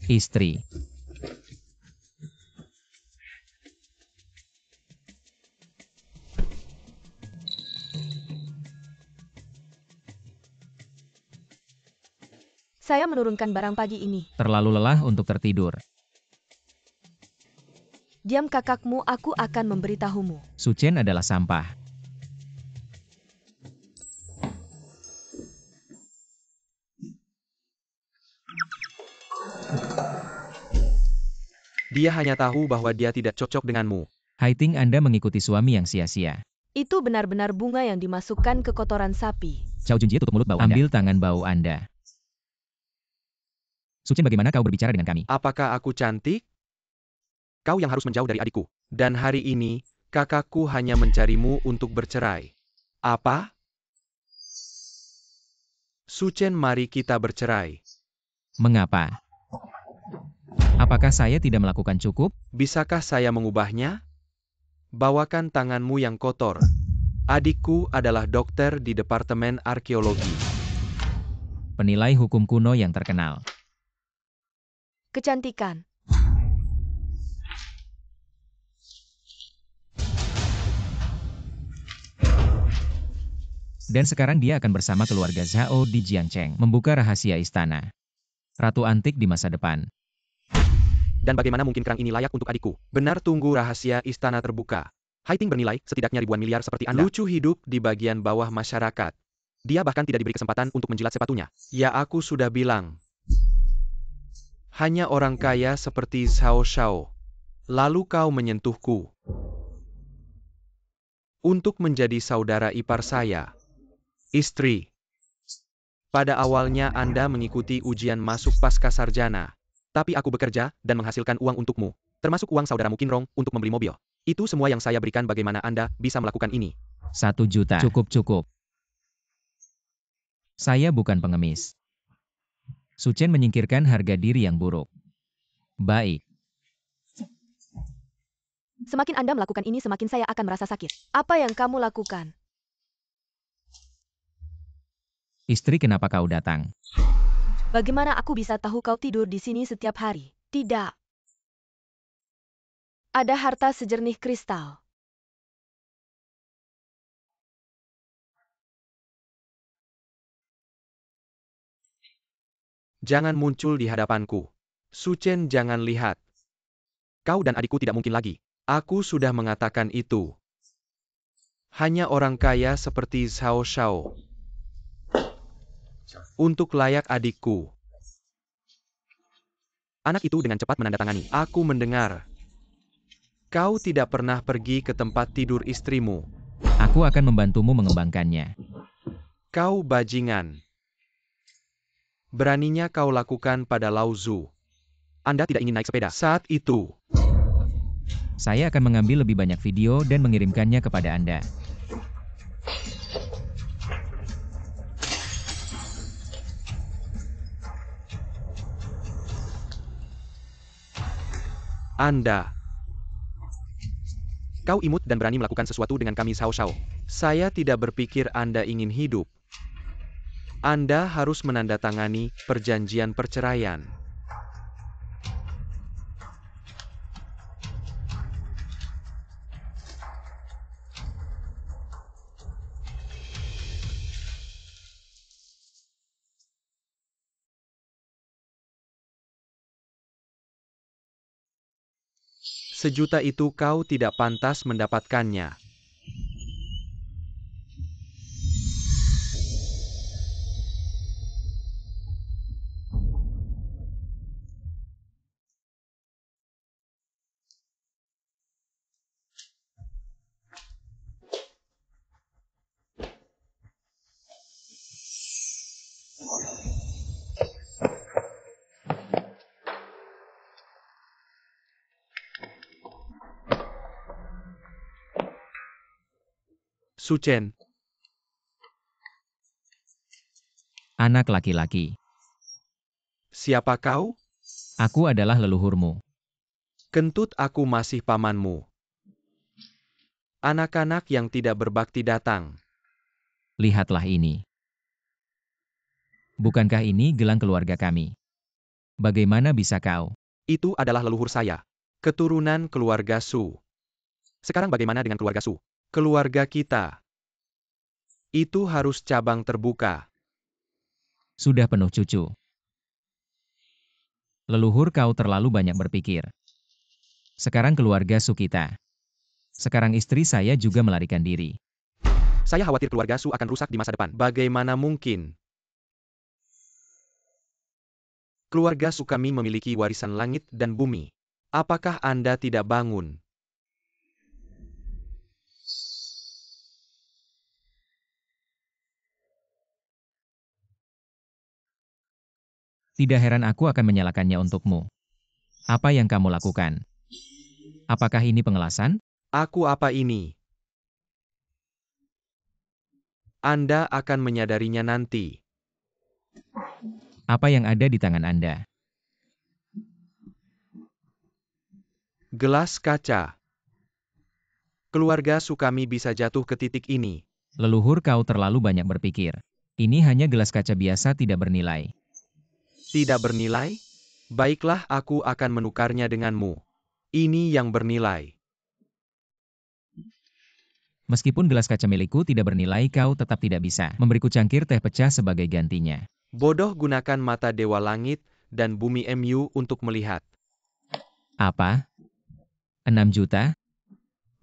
Istri. Saya menurunkan barang pagi ini. Terlalu lelah untuk tertidur. Diam kakakmu, aku akan memberitahumu. Suchen adalah sampah. Dia hanya tahu bahwa dia tidak cocok denganmu. Haiting, Anda mengikuti suami yang sia-sia. Itu benar-benar bunga yang dimasukkan ke kotoran sapi. Zhao Junjie, tutup mulut bau Anda. Ambil tangan bau Anda. Suchen, bagaimana kau berbicara dengan kami? Apakah aku cantik? Kau yang harus menjauh dari adikku. Dan hari ini, kakakku hanya mencarimu untuk bercerai. Apa? Suchen, mari kita bercerai. Mengapa? Apakah saya tidak melakukan cukup? Bisakah saya mengubahnya? Bawakan tanganmu yang kotor. Adikku adalah dokter di Departemen Arkeologi. Penilai hukum kuno yang terkenal. Kecantikan. Dan sekarang dia akan bersama keluarga Zhao di Jiangcheng, membuka rahasia istana. Ratu antik di masa depan. Dan bagaimana mungkin kerang ini layak untuk adikku? Benar, tunggu rahasia istana terbuka. Haiting bernilai setidaknya ribuan miliar seperti Anda. Lucu hidup di bagian bawah masyarakat. Dia bahkan tidak diberi kesempatan untuk menjilat sepatunya. Ya, aku sudah bilang. Hanya orang kaya seperti Zhao Shao. Lalu kau menyentuhku. Untuk menjadi saudara ipar saya. Istri. Pada awalnya Anda mengikuti ujian masuk pasca sarjana. Tapi aku bekerja dan menghasilkan uang untukmu. Termasuk uang saudaramu Qinrong untuk membeli mobil. Itu semua yang saya berikan. Bagaimana Anda bisa melakukan ini? 1 juta. Cukup. Saya bukan pengemis. Suchen menyingkirkan harga diri yang buruk. Baik. Semakin Anda melakukan ini, semakin saya akan merasa sakit. Apa yang kamu lakukan? Istri, kenapa kau datang? Bagaimana aku bisa tahu kau tidur di sini setiap hari? Tidak. Ada harta sejernih kristal. Jangan muncul di hadapanku. Suchen, jangan lihat. Kau dan adikku tidak mungkin lagi. Aku sudah mengatakan itu. Hanya orang kaya seperti Zhao Shao. Untuk layak adikku. Anak itu dengan cepat menandatangani. Aku mendengar. Kau tidak pernah pergi ke tempat tidur istrimu. Aku akan membantumu mengembangkannya. Kau bajingan. Beraninya kau lakukan pada Lao Zu. Anda tidak ingin naik sepeda. Saat itu. Saya akan mengambil lebih banyak video dan mengirimkannya kepada Anda. Anda. Kau imut dan berani melakukan sesuatu dengan kami, Zhao Shao. Saya tidak berpikir Anda ingin hidup. Anda harus menandatangani perjanjian perceraian. Sejuta itu kau tidak pantas mendapatkannya. Su Chen, Anak laki-laki. siapa kau? Aku adalah leluhurmu. Kentut aku masih pamanmu. Anak-anak yang tidak berbakti datang. Lihatlah ini. Bukankah ini gelang keluarga kami? Bagaimana bisa kau? Itu adalah leluhur saya. Keturunan keluarga Su. Sekarang bagaimana dengan keluarga Su? Keluarga kita. Itu harus cabang terbuka. Sudah penuh cucu. Leluhur kau terlalu banyak berpikir. Sekarang keluarga Su kita. Sekarang istri saya juga melarikan diri. Saya khawatir keluarga Su akan rusak di masa depan. Bagaimana mungkin? Keluarga Su kami memiliki warisan langit dan bumi. Apakah Anda tidak bangun? Tidak heran aku akan menyalakannya untukmu. Apa yang kamu lakukan? Apakah ini pengelasan? Aku apa ini? Anda akan menyadarinya nanti. Apa yang ada di tangan Anda? Gelas kaca. Keluarga Su kami bisa jatuh ke titik ini. Leluhur kau terlalu banyak berpikir. Ini hanya gelas kaca biasa tidak bernilai. Tidak bernilai? Baiklah, aku akan menukarnya denganmu. Ini yang bernilai. Meskipun gelas kaca milikku tidak bernilai, kau tetap tidak bisa memberiku cangkir teh pecah sebagai gantinya. Bodoh, gunakan mata Dewa Langit dan Bumi MU untuk melihat. Apa? 6 juta?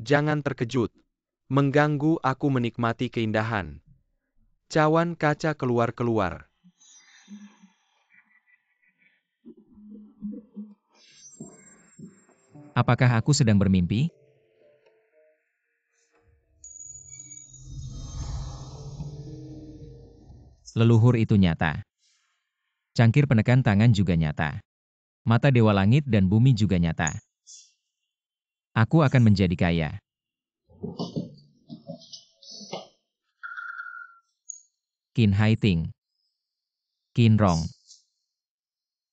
Jangan terkejut. Mengganggu aku menikmati keindahan. Cawan kaca keluar-keluar. Apakah aku sedang bermimpi? Leluhur itu nyata. Cangkir penekan tangan juga nyata. Mata Dewa Langit dan Bumi juga nyata. Aku akan menjadi kaya. Qin Hai Ting. Qin Rong.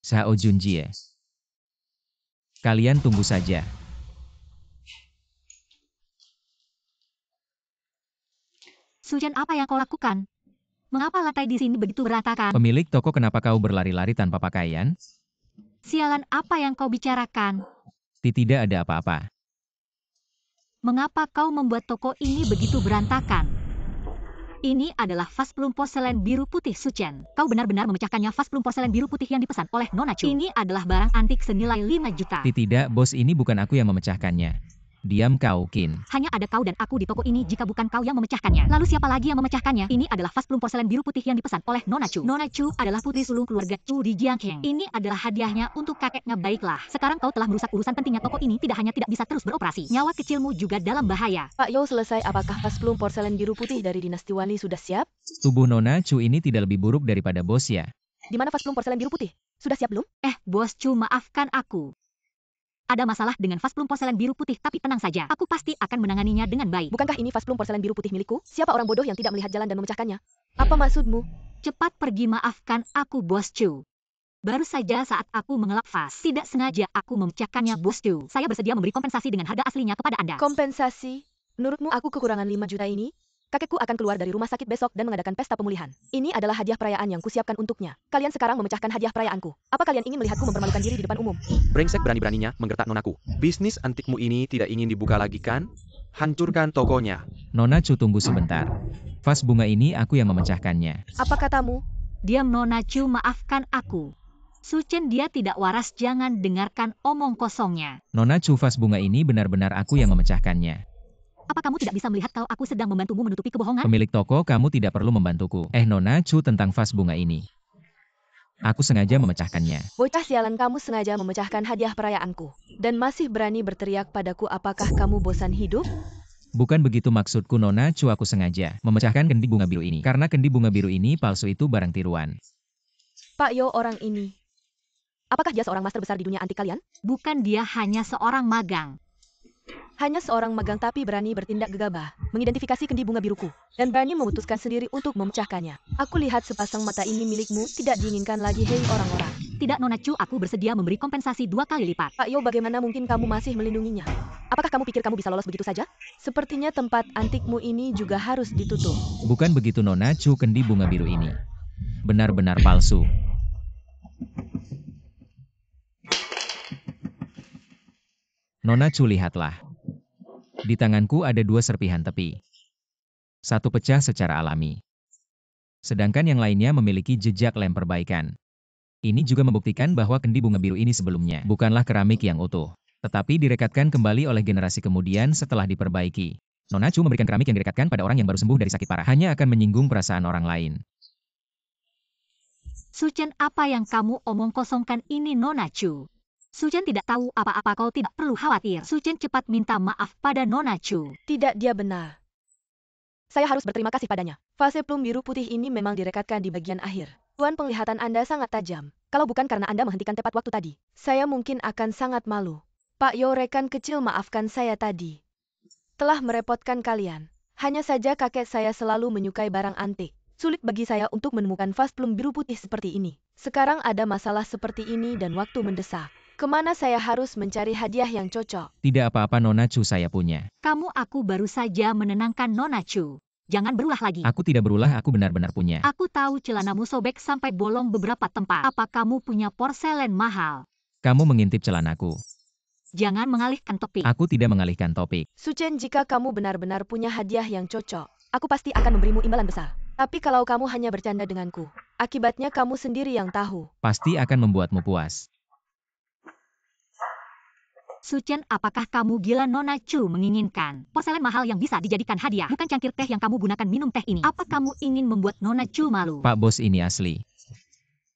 Zhao Junjie. Kalian tunggu saja. Su Chen, apa yang kau lakukan? Mengapa lantai di sini begitu berantakan? Pemilik toko, kenapa kau berlari-lari tanpa pakaian? Sialan, apa yang kau bicarakan? Tidak ada apa-apa. Mengapa kau membuat toko ini begitu berantakan? Ini adalah vas plum porselen biru putih Su Chen. Kau benar-benar memecahkannya. Vas plum porselen biru putih yang dipesan oleh Nona Chu. Ini adalah barang antik senilai 5 juta. Tidak, bos, ini bukan aku yang memecahkannya. Diam kau, Qin. Hanya ada kau dan aku di toko ini jika bukan kau yang memecahkannya. Lalu siapa lagi yang memecahkannya? Ini adalah vas plum porselen biru putih yang dipesan oleh Nona Chu. Nona Chu adalah putri sulung keluarga Chu di Jiangkeng. Ini adalah hadiahnya untuk kakeknya. Baiklah, sekarang kau telah merusak urusan pentingnya toko ini. Tidak hanya tidak bisa terus beroperasi, nyawa kecilmu juga dalam bahaya. Pak Yo, selesai. Apakah vas plum porselen biru putih dari dinasti Wali sudah siap? Tubuh Nona Chu ini tidak lebih buruk daripada bos ya. Di mana vas plum porselen biru putih? Sudah siap belum? Bos Chu, maafkan aku. Ada masalah dengan vas plum porselen biru putih, tapi tenang saja. Aku pasti akan menanganinya dengan baik. Bukankah ini vas plum porselen biru putih milikku? Siapa orang bodoh yang tidak melihat jalan dan memecahkannya? Apa maksudmu? Cepat pergi, maafkan aku, Bos Chu. Baru saja saat aku mengelap vas, tidak sengaja aku memecahkannya, Bos Chu. Saya bersedia memberi kompensasi dengan harga aslinya kepada Anda. Kompensasi? Menurutmu aku kekurangan 5 juta ini? Kakekku akan keluar dari rumah sakit besok dan mengadakan pesta pemulihan. Ini adalah hadiah perayaan yang kusiapkan untuknya. Kalian sekarang memecahkan hadiah perayaanku. Apa kalian ingin melihatku mempermalukan diri di depan umum? Brengsek, berani-beraninya menggertak nonaku. Bisnis antikmu ini tidak ingin dibuka lagi kan? Hancurkan tokonya. Nona Chu, tunggu sebentar. Vas bunga ini aku yang memecahkannya. Apa katamu? Diam, Nona Chu, maafkan aku. Su Chen, dia tidak waras, jangan dengarkan omong kosongnya. Nona Chu, vas bunga ini benar-benar aku yang memecahkannya. Apa kamu tidak bisa melihat kalau aku sedang membantumu menutupi kebohongan? Pemilik toko, kamu tidak perlu membantuku. Nona Chu, tentang vas bunga ini. Aku sengaja memecahkannya. Bocah sialan, kamu sengaja memecahkan hadiah perayaanku. Dan masih berani berteriak padaku, apakah kamu bosan hidup? Bukan begitu maksudku, Nona Chu, aku sengaja memecahkan kendi bunga biru ini. Karena kendi bunga biru ini palsu, itu barang tiruan. Pak Yo, orang ini. Apakah dia seorang master besar di dunia antik kalian? Bukan, dia hanya seorang magang. Hanya seorang magang tapi berani bertindak gegabah, mengidentifikasi kendi bunga biruku, dan berani memutuskan sendiri untuk memecahkannya. Aku lihat sepasang mata ini milikmu tidak diinginkan lagi, hei orang-orang. Tidak Nona Chu, aku bersedia memberi kompensasi 2 kali lipat. Pak Yo, bagaimana mungkin kamu masih melindunginya? Apakah kamu pikir kamu bisa lolos begitu saja? Sepertinya tempat antikmu ini juga harus ditutup. Bukan begitu Nona Chu, kendi bunga biru ini benar-benar palsu. Nona Chu, lihatlah. Di tanganku ada 2 serpihan tepi. Satu pecah secara alami. Sedangkan yang lainnya memiliki jejak lem perbaikan. Ini juga membuktikan bahwa kendi bunga biru ini sebelumnya bukanlah keramik yang utuh, tetapi direkatkan kembali oleh generasi kemudian setelah diperbaiki. Nona Chu memberikan keramik yang direkatkan pada orang yang baru sembuh dari sakit parah hanya akan menyinggung perasaan orang lain. Su Chen, apa yang kamu omong kosongkan ini Nona Chu? Su Chen tidak tahu apa-apa, kau tidak perlu khawatir. Su Chen cepat minta maaf pada Nona Chu. Tidak, dia benar. Saya harus berterima kasih padanya. Fase plum biru putih ini memang direkatkan di bagian akhir. Tuan, penglihatan Anda sangat tajam. Kalau bukan karena Anda menghentikan tepat waktu tadi, saya mungkin akan sangat malu. Pak Yo, rekan kecil, maafkan saya tadi. Telah merepotkan kalian. Hanya saja kakek saya selalu menyukai barang antik. Sulit bagi saya untuk menemukan vas plum biru putih seperti ini. Sekarang ada masalah seperti ini dan waktu mendesak. Kemana saya harus mencari hadiah yang cocok? Tidak apa-apa Nona Chu, saya punya. Aku baru saja menenangkan Nona Chu. Jangan berulah lagi. Aku tidak berulah, aku benar-benar punya. Aku tahu celanamu sobek sampai bolong beberapa tempat. Apa kamu punya porselen mahal? Kamu mengintip celanaku. Jangan mengalihkan topik. Aku tidak mengalihkan topik. Su Chen, jika kamu benar-benar punya hadiah yang cocok, aku pasti akan memberimu imbalan besar. Tapi kalau kamu hanya bercanda denganku, akibatnya kamu sendiri yang tahu. Pasti akan membuatmu puas. Su Chen, apakah kamu gila? Nona Chu menginginkan porselen mahal yang bisa dijadikan hadiah, bukan cangkir teh yang kamu gunakan minum teh ini. Apa kamu ingin membuat Nona Chu malu? Pak Bos, ini asli.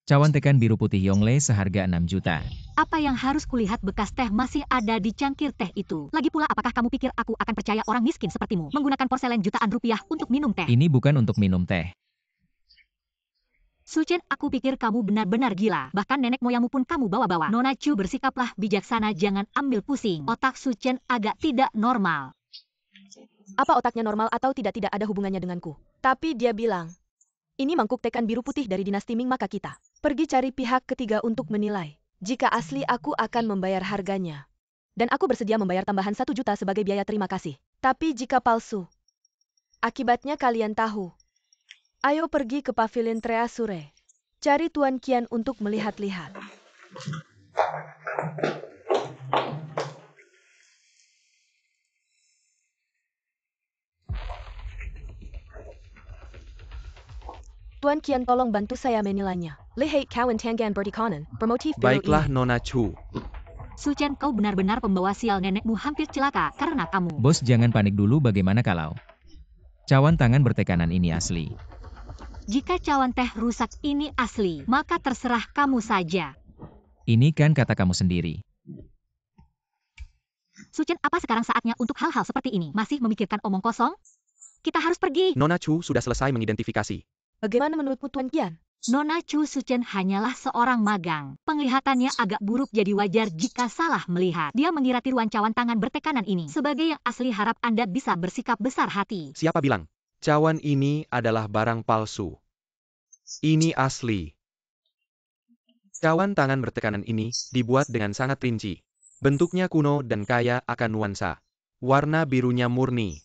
Cawan tekan biru putih Yongle seharga 6 juta. Apa yang harus kulihat? Bekas teh masih ada di cangkir teh itu. Lagi pula, apakah kamu pikir aku akan percaya orang miskin sepertimu menggunakan porselen jutaan rupiah untuk minum teh? Ini bukan untuk minum teh. Su Chen, aku pikir kamu benar-benar gila. Bahkan nenek moyangmu pun kamu bawa-bawa. Nona Chu, bersikaplah bijaksana, jangan ambil pusing. Otak Su Chen agak tidak normal. Apa otaknya normal atau tidak ada hubungannya denganku. Tapi dia bilang, ini mangkuk tekan biru putih dari dinasti Ming, maka kita pergi cari pihak ketiga untuk menilai. Jika asli, aku akan membayar harganya. Dan aku bersedia membayar tambahan 1 juta sebagai biaya terima kasih. Tapi jika palsu, akibatnya kalian tahu. Ayo pergi ke pavilion Treasure. Cari Tuan Qian untuk melihat-lihat. Tuan Qian, tolong bantu saya menilainya. Lihat kawan Tangan Bertie Conan, bermotif biru Baiklah ini. Nona Chu. Su Chen, kau benar-benar pembawa sial. Nenekmu hampir celaka karena kamu. Bos, jangan panik dulu. Bagaimana kalau cawan tangan bertekanan ini asli? Jika cawan teh rusak ini asli, maka terserah kamu saja. Ini kan kata kamu sendiri. Su Chen, apa sekarang saatnya untuk hal-hal seperti ini? Masih memikirkan omong kosong? Kita harus pergi. Nona Chu sudah selesai mengidentifikasi. Bagaimana menurutmu Tuan Qian? Nona Chu, Su Chen hanyalah seorang magang. Penglihatannya agak buruk, jadi wajar jika salah melihat. Dia mengira tiruan cawan tangan bertekanan ini. Sebagai yang asli, harap Anda bisa bersikap besar hati. Siapa bilang? Cawan ini adalah barang palsu. Ini asli. Cawan tangan bertekanan ini dibuat dengan sangat rinci. Bentuknya kuno dan kaya akan nuansa. Warna birunya murni.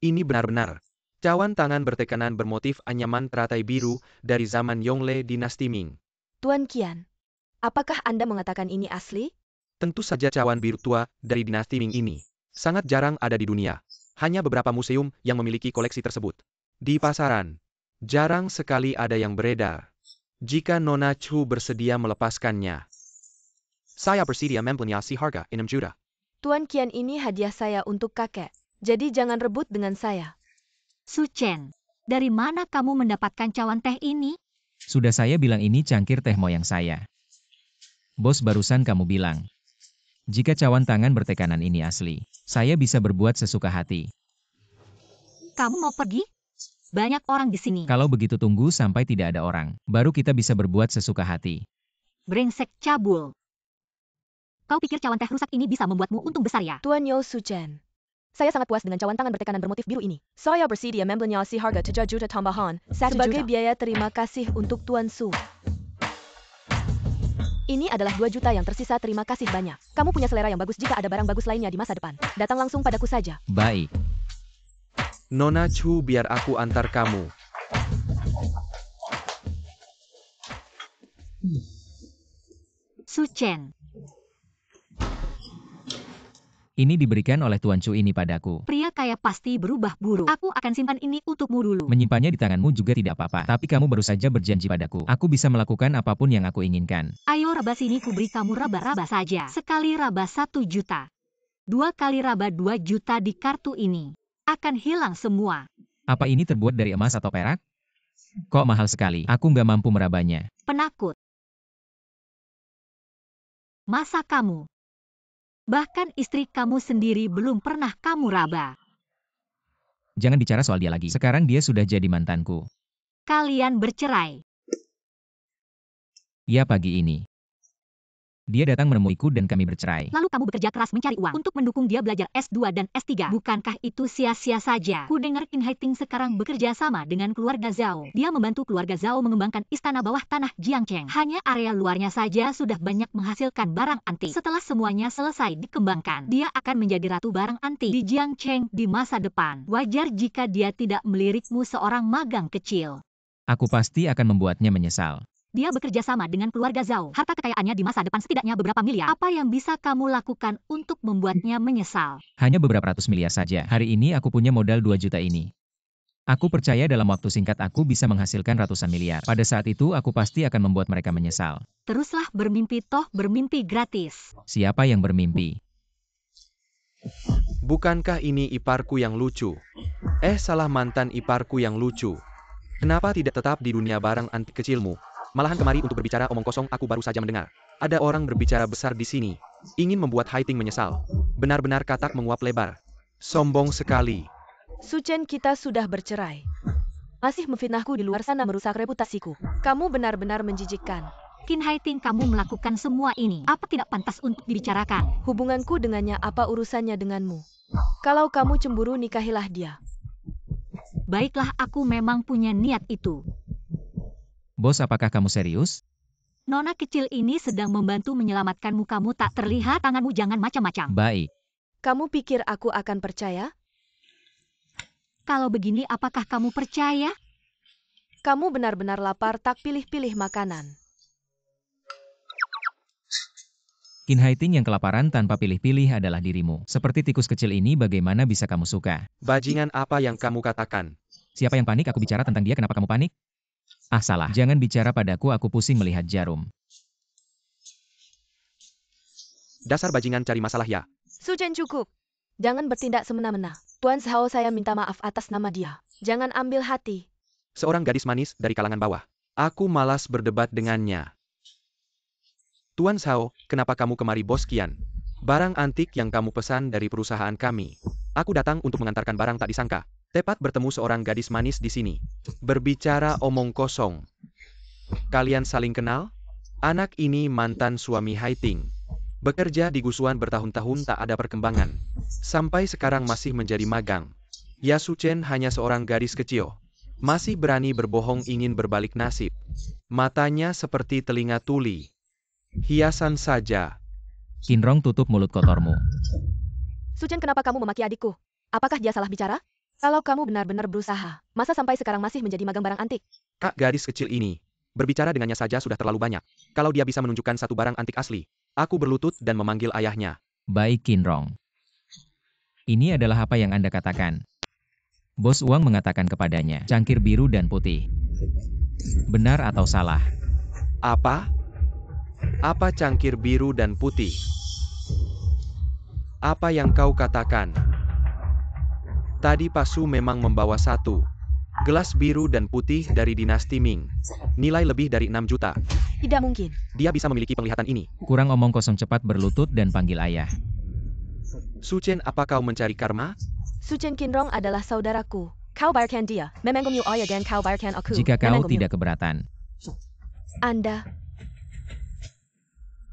Ini benar-benar cawan tangan bertekanan bermotif anyaman teratai biru dari zaman Yongle dinasti Ming. Tuan Qian, apakah Anda mengatakan ini asli? Tentu saja cawan biru tua dari dinasti Ming ini sangat jarang ada di dunia. Hanya beberapa museum yang memiliki koleksi tersebut. Di pasaran, jarang sekali ada yang beredar. Jika Nona Chu bersedia melepaskannya, saya bersedia membelinya harga 6 juta. Tuan Qian, ini hadiah saya untuk kakek. Jadi jangan rebut dengan saya. Su Chen, dari mana kamu mendapatkan cawan teh ini? Sudah saya bilang ini cangkir teh moyang saya. Bos, barusan kamu bilang, jika cawan tangan bertekanan ini asli, saya bisa berbuat sesuka hati. Kamu mau pergi? Banyak orang di sini. Kalau begitu tunggu sampai tidak ada orang, baru kita bisa berbuat sesuka hati. Brengsek cabul. Kau pikir cawan teh rusak ini bisa membuatmu untung besar ya? Tuan Yo Su Chen, Saya sangat puas dengan cawan tangan bertekanan bermotif biru ini. Saya bersedia membenyasi harga 3 juta tambahan. Sebagai biaya terima kasih untuk Tuan Su. Ini adalah 2 juta yang tersisa, terima kasih banyak. Kamu punya selera yang bagus jika ada barang bagus lainnya di masa depan. Datang langsung padaku saja. Baik. Nona Chu, biar aku antar kamu. Su Chen, Ini diberikan oleh Tuan Chu ini padaku. pria kaya pasti berubah buruk. Aku akan simpan ini untukmu dulu. Menyimpannya di tanganmu juga tidak apa-apa. Tapi kamu baru saja berjanji padaku. Aku bisa melakukan apapun yang aku inginkan. Ayo raba sini, ku beri kamu raba-raba saja. Sekali raba 1 juta. 2 kali raba 2 juta di kartu ini. Akan hilang semua. Apa ini terbuat dari emas atau perak? Kok mahal sekali? Aku nggak mampu merabanya. Penakut. Masa kamu? Bahkan istri kamu sendiri belum pernah kamu raba. Jangan bicara soal dia lagi. Sekarang dia sudah jadi mantanku. Kalian bercerai. Ya, pagi ini. Dia datang menemuiku dan kami bercerai. Lalu kamu bekerja keras mencari uang untuk mendukung dia belajar S2 dan S3. Bukankah itu sia-sia saja? Ku dengar Qin Haiting sekarang bekerja sama dengan keluarga Zhao. Dia membantu keluarga Zhao mengembangkan istana bawah tanah Jiangcheng. Hanya area luarnya saja sudah banyak menghasilkan barang antik. Setelah semuanya selesai dikembangkan, dia akan menjadi ratu barang antik di Jiangcheng di masa depan. Wajar jika dia tidak melirikmu seorang magang kecil. Aku pasti akan membuatnya menyesal. Dia bekerja sama dengan keluarga Zhao. Harta kekayaannya di masa depan setidaknya beberapa miliar. Apa yang bisa kamu lakukan untuk membuatnya menyesal? Hanya beberapa ratus miliar saja. Hari ini aku punya modal 2 juta ini. Aku percaya dalam waktu singkat aku bisa menghasilkan ratusan miliar. Pada saat itu aku pasti akan membuat mereka menyesal. Teruslah bermimpi, toh bermimpi gratis. Siapa yang bermimpi? Bukankah ini iparku yang lucu? Salah, mantan iparku yang lucu. Kenapa tidak tetap di dunia barang antik kecilmu? Malahan kemari untuk berbicara omong kosong, aku baru saja mendengar. Ada orang berbicara besar di sini. Ingin membuat Haiting menyesal. Benar-benar katak menguap lebar. Sombong sekali. Su Chen, kita sudah bercerai. Masih memfitnahku di luar sana, merusak reputasiku. Kamu benar-benar menjijikkan. Qin Haiting, kamu melakukan semua ini. Apa tidak pantas untuk dibicarakan? Hubunganku dengannya, apa urusannya denganmu? Kalau kamu cemburu, nikahilah dia. Baiklah, aku memang punya niat itu. Bos, apakah kamu serius? Nona kecil ini sedang membantu menyelamatkanmu. Kamu tak terlihat, tanganmu jangan macam-macam. Baik. Kamu pikir aku akan percaya? Kalau begini, apakah kamu percaya? Kamu benar-benar lapar, tak pilih-pilih makanan. Qin Haiting yang kelaparan tanpa pilih-pilih adalah dirimu. Seperti tikus kecil ini, bagaimana bisa kamu suka? Bajingan apa yang kamu katakan? Siapa yang panik? Aku bicara tentang dia, kenapa kamu panik? Ah, salah. Jangan bicara padaku, aku pusing melihat jarum. Dasar bajingan cari masalah ya. Su Chen, cukup. Jangan bertindak semena-mena. Tuan Zhao, saya minta maaf atas nama dia. Jangan ambil hati. Seorang gadis manis dari kalangan bawah. Aku malas berdebat dengannya. Tuan Zhao, kenapa kamu kemari, Bos Qian? Barang antik yang kamu pesan dari perusahaan kami. Aku datang untuk mengantarkan barang tak disangka. Tepat bertemu seorang gadis manis di sini. Berbicara omong kosong. Kalian saling kenal? Anak ini mantan suami Haiting. Bekerja di Gusuan bertahun-tahun tak ada perkembangan. Sampai sekarang masih menjadi magang. Ya, Su Chen hanya seorang gadis kecil. Masih berani berbohong ingin berbalik nasib. Matanya seperti telinga tuli. Hiasan saja. Qin Rong, tutup mulut kotormu. Su Chen, kenapa kamu memaki adikku? Apakah dia salah bicara? Kalau kamu benar-benar berusaha, masa sampai sekarang masih menjadi magang barang antik? Kak, gadis kecil ini. Berbicara dengannya saja sudah terlalu banyak. Kalau dia bisa menunjukkan satu barang antik asli, aku berlutut dan memanggil ayahnya. Baik, Qin Rong. Ini adalah apa yang Anda katakan. Bos Uang mengatakan kepadanya, cangkir biru dan putih. Benar atau salah? Apa? Apa cangkir biru dan putih? Apa yang kau katakan? Tadi Pasu memang membawa satu gelas biru dan putih dari dinasti Ming. Nilai lebih dari 6 juta. Tidak mungkin. Dia bisa memiliki penglihatan ini. Kurang omong kosong, cepat berlutut dan panggil ayah. Su Chen, apa kau mencari karma? Su Chen, Qin Rong adalah saudaraku. Kau bayarkan dia. Memanggomu oya dan kau bayarkan aku. Jika kau Memanggomu. tidak keberatan. Anda.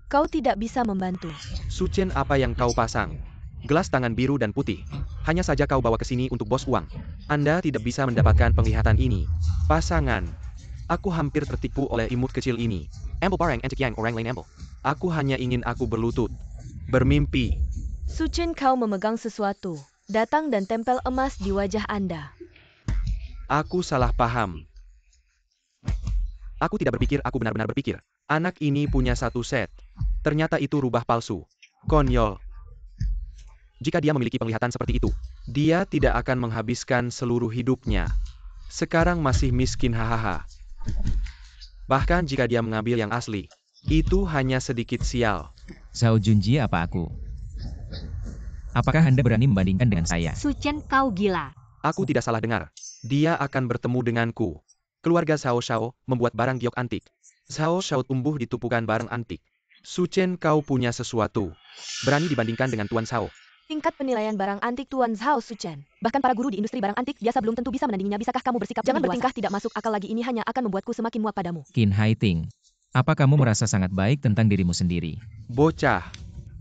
Kau tidak bisa membantu. Su Chen, apa yang kau pasang? Gelas tangan biru dan putih. Hanya saja kau bawa ke sini untuk bos uang. Anda tidak bisa mendapatkan penglihatan ini. Pasangan. Aku hampir tertipu oleh imut kecil ini. Amble barang antik yang orang lain amble. Aku hanya ingin aku berlutut. Bermimpi. Su Chen, kau memegang sesuatu. Datang dan tempel emas di wajah Anda. Aku salah paham. Aku tidak berpikir, aku benar-benar berpikir. Anak ini punya satu set. Ternyata itu rubah palsu. Konyol. Jika dia memiliki penglihatan seperti itu, dia tidak akan menghabiskan seluruh hidupnya. Sekarang masih miskin hahaha. Bahkan jika dia mengambil yang asli, itu hanya sedikit sial. Zhao Junji, apa aku? Apakah Anda berani membandingkan dengan saya? Su Chen, kau gila. Aku tidak salah dengar. Dia akan bertemu denganku. Keluarga Zhao Shao membuat barang giok antik. Zhao Shao tumbuh di tumpukan barang antik. Su Chen, kau punya sesuatu. Berani dibandingkan dengan Tuan Zhao. Tingkat penilaian barang antik Tuan Zhao Su Chen. Bahkan para guru di industri barang antik biasa belum tentu bisa menandinginya. Bisakah kamu bersikap jangan lebih bertingkah tidak masuk akal lagi, ini hanya akan membuatku semakin muak padamu. Qin Haiting, apa kamu merasa sangat baik tentang dirimu sendiri? Bocah.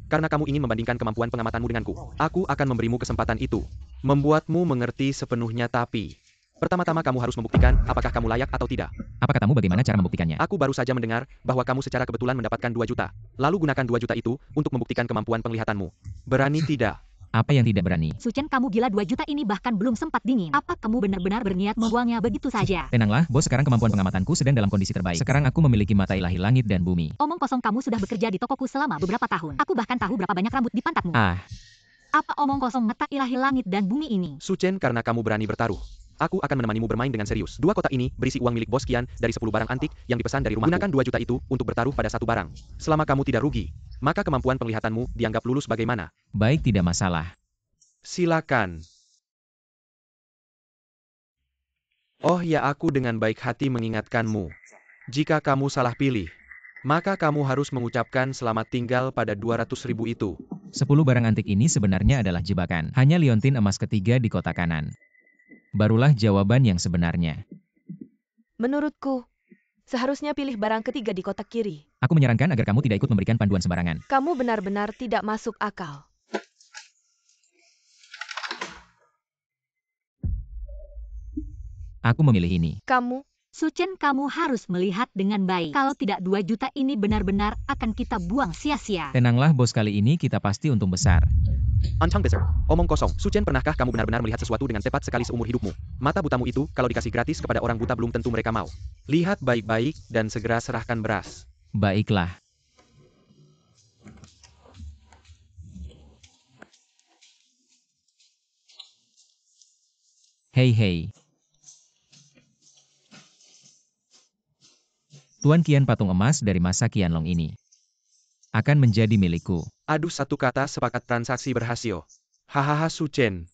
Karena kamu ingin membandingkan kemampuan pengamatanmu denganku, aku akan memberimu kesempatan itu. Membuatmu mengerti sepenuhnya tapi... Pertama-tama kamu harus membuktikan apakah kamu layak atau tidak. Apa katamu, bagaimana cara membuktikannya? Aku baru saja mendengar bahwa kamu secara kebetulan mendapatkan 2 juta. Lalu gunakan 2 juta itu untuk membuktikan kemampuan penglihatanmu. Berani tidak? Apa yang tidak berani? Su Chen, kamu gila, 2 juta ini bahkan belum sempat dingin. Apa kamu benar-benar berniat membuangnya begitu saja? Tenanglah, bos, sekarang kemampuan pengamatanku sedang dalam kondisi terbaik. Sekarang aku memiliki mata ilahi langit dan bumi. Omong kosong, kamu sudah bekerja di tokoku selama beberapa tahun. Aku bahkan tahu berapa banyak rambut di pantatmu. Apa omong kosong mata ilahi langit dan bumi ini? Su Chen, karena kamu berani bertaruh. Aku akan menemanimu bermain dengan serius. 2 kotak ini berisi uang milik bos Qian dari 10 barang antik yang dipesan dari rumahku. Gunakan 2 juta itu untuk bertaruh pada satu barang. Selama kamu tidak rugi, maka kemampuan penglihatanmu dianggap lulus bagaimana? Baik, tidak masalah. Silakan. Oh ya, aku dengan baik hati mengingatkanmu. Jika kamu salah pilih, maka kamu harus mengucapkan selamat tinggal pada 200.000 itu. 10 barang antik ini sebenarnya adalah jebakan. Hanya liontin emas ketiga di kotak kanan. Barulah jawaban yang sebenarnya. Menurutku, seharusnya pilih barang ketiga di kotak kiri. Aku menyarankan agar kamu tidak ikut memberikan panduan sembarangan. Kamu benar-benar tidak masuk akal. Aku memilih ini. Kamu, Su Chen, kamu harus melihat dengan baik. Kalau tidak 2 juta ini benar-benar akan kita buang sia-sia. Tenanglah bos, kali ini kita pasti untung besar. Antang besar. Omong kosong. Su Chen, pernahkah kamu benar-benar melihat sesuatu dengan tepat sekali seumur hidupmu? Mata butamu itu, kalau dikasih gratis kepada orang buta belum tentu mereka mau. Lihat baik-baik dan segera serahkan beras. Baiklah. Hei. Tuan Qian, patung emas dari masa Qianlong ini akan menjadi milikku. Aduh, satu kata sepakat, transaksi berhasil. Hahaha, Su Chen.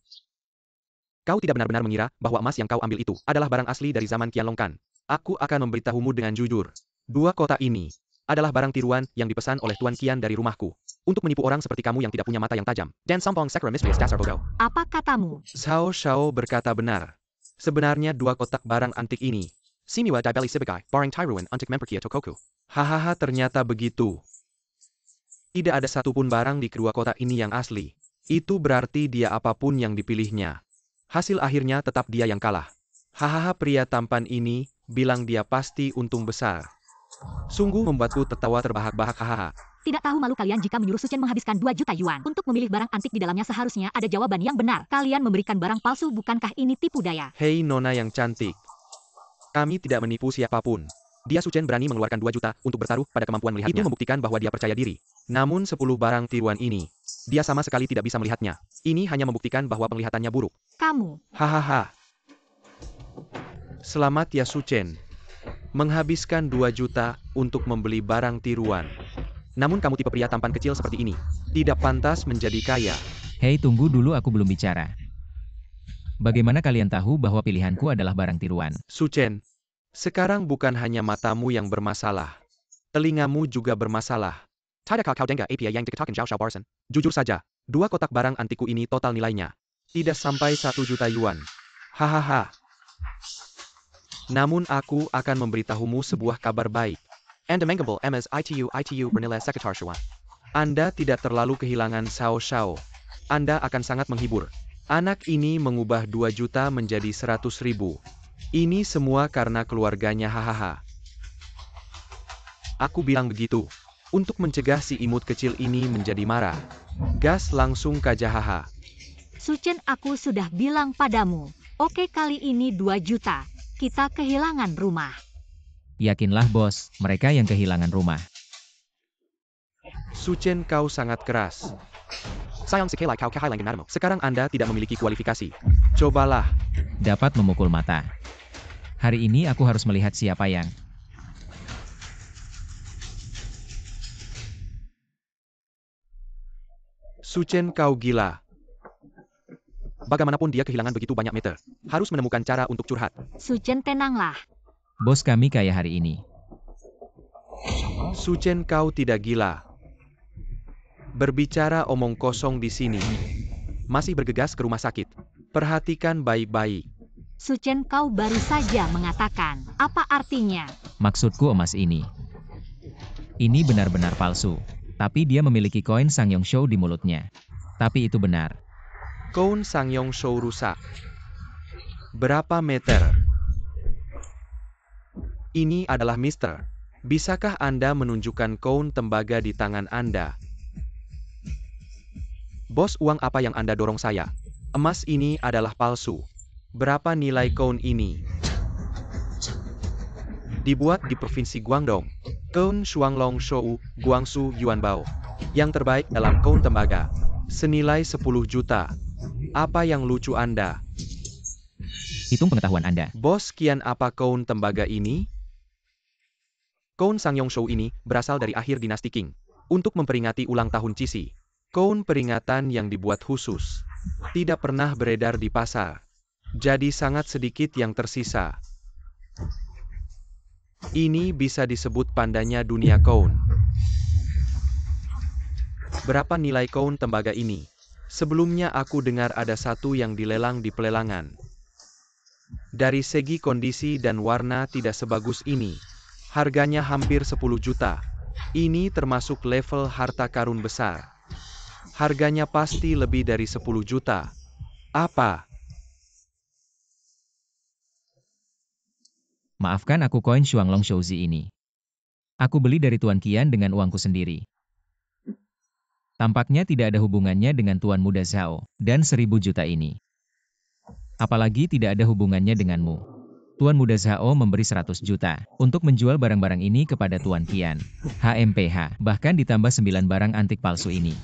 Kau tidak benar-benar mengira bahwa emas yang kau ambil itu adalah barang asli dari zaman Qianlong kan? Aku akan memberitahumu dengan jujur. 2 kotak ini adalah barang tiruan yang dipesan oleh Tuan Qian dari rumahku. Untuk menipu orang seperti kamu yang tidak punya mata yang tajam. Dan sampong sakra misterius dasar bodoh. Apa katamu? Zhao Shao berkata benar. Sebenarnya 2 kotak barang antik ini. Simiwa Dibeli Sibagai, barang tiruan untuk memperkaya tokoku. Hahaha, ternyata begitu. Tidak ada satupun barang di kedua kotak ini yang asli. Itu berarti dia apapun yang dipilihnya. Hasil akhirnya tetap dia yang kalah. Hahaha, pria tampan ini bilang dia pasti untung besar. Sungguh membuatku tertawa terbahak-bahak, hahaha. Tidak tahu malu kalian jika menyuruh Su Chen menghabiskan 2 juta yuan. Untuk memilih barang antik di dalamnya seharusnya ada jawaban yang benar. Kalian memberikan barang palsu, bukankah ini tipu daya? Hei nona yang cantik. Kami tidak menipu siapapun. Dia Su Chen berani mengeluarkan 2 juta untuk bertaruh pada kemampuan melihatnya. Itu membuktikan bahwa dia percaya diri. Namun 10 barang tiruan ini, dia sama sekali tidak bisa melihatnya. Ini hanya membuktikan bahwa penglihatannya buruk. Kamu. Hahaha. Selamat ya Su Chen. Menghabiskan 2 juta untuk membeli barang tiruan. Namun kamu tipe pria tampan kecil seperti ini. Tidak pantas menjadi kaya. Hei, tunggu dulu, aku belum bicara. Bagaimana kalian tahu bahwa pilihanku adalah barang tiruan? Su Chen, sekarang bukan hanya matamu yang bermasalah. Telingamu juga bermasalah. Tidakkah kau dengar apa yang dikatakan Zhao Shao Barson? Jujur saja, 2 kotak barang antikku ini total nilainya tidak sampai 1 juta yuan. Hahaha. Namun aku akan memberitahumu sebuah kabar baik. Anda menggembel MS ITU bernilai sekitar Shuan. Anda tidak terlalu kehilangan Zhao Shao. Anda akan sangat menghibur. Anak ini mengubah 2 juta menjadi 100.000. Ini semua karena keluarganya hahaha. Aku bilang begitu. Untuk mencegah si imut kecil ini menjadi marah. Gas langsung kaja haha. Suchen, aku sudah bilang padamu. Oke, kali ini 2 juta. Kita kehilangan rumah. Yakinlah bos, mereka yang kehilangan rumah. Suchen, kau sangat keras. Sayang sekali kau kehilangan namamu. Sekarang Anda tidak memiliki kualifikasi. Cobalah. Dapat memukul mata. Hari ini aku harus melihat siapa yang... Suchen, kau gila. Bagaimanapun dia kehilangan begitu banyak meter. Harus menemukan cara untuk curhat. Suchen, tenanglah. Bos kami kaya hari ini. Suchen, kau tidak gila. Berbicara omong kosong di sini. Masih bergegas ke rumah sakit. Perhatikan baik-baik. Suchen, kau baru saja mengatakan. Apa artinya? Maksudku emas ini. Ini benar-benar palsu. Tapi dia memiliki koin Sangyong Show di mulutnya. Tapi itu benar. Koin Sangyong Show rusak. Berapa meter? Ini adalah Mister. Bisakah Anda menunjukkan koin tembaga di tangan Anda? Bos, uang apa yang Anda dorong saya? Emas ini adalah palsu. Berapa nilai koin ini? Dibuat di Provinsi Guangdong. Koin Shuanglong Shou, Guangsu Yuanbao. Yang terbaik dalam koin tembaga. Senilai 10 juta. Apa yang lucu Anda? Hitung pengetahuan Anda. Bos, kian apa koin tembaga ini? Koin Sangyong Shou ini berasal dari akhir dinasti Qing. Untuk memperingati ulang tahun Cixi. Koin peringatan yang dibuat khusus. Tidak pernah beredar di pasar. Jadi sangat sedikit yang tersisa. Ini bisa disebut pandanya dunia koin. Berapa nilai koin tembaga ini? Sebelumnya aku dengar ada satu yang dilelang di pelelangan. Dari segi kondisi dan warna tidak sebagus ini. Harganya hampir 10 juta. Ini termasuk level harta karun besar. Harganya pasti lebih dari 10 juta. Apa? Maafkan aku koin Shuanglong Shouzi ini. Aku beli dari Tuan Qian dengan uangku sendiri. Tampaknya tidak ada hubungannya dengan Tuan Muda Zhao, dan 1000 juta ini. Apalagi tidak ada hubungannya denganmu. Tuan Muda Zhao memberi 100 juta untuk menjual barang-barang ini kepada Tuan Qian. HMPH, bahkan ditambah 9 barang antik palsu ini.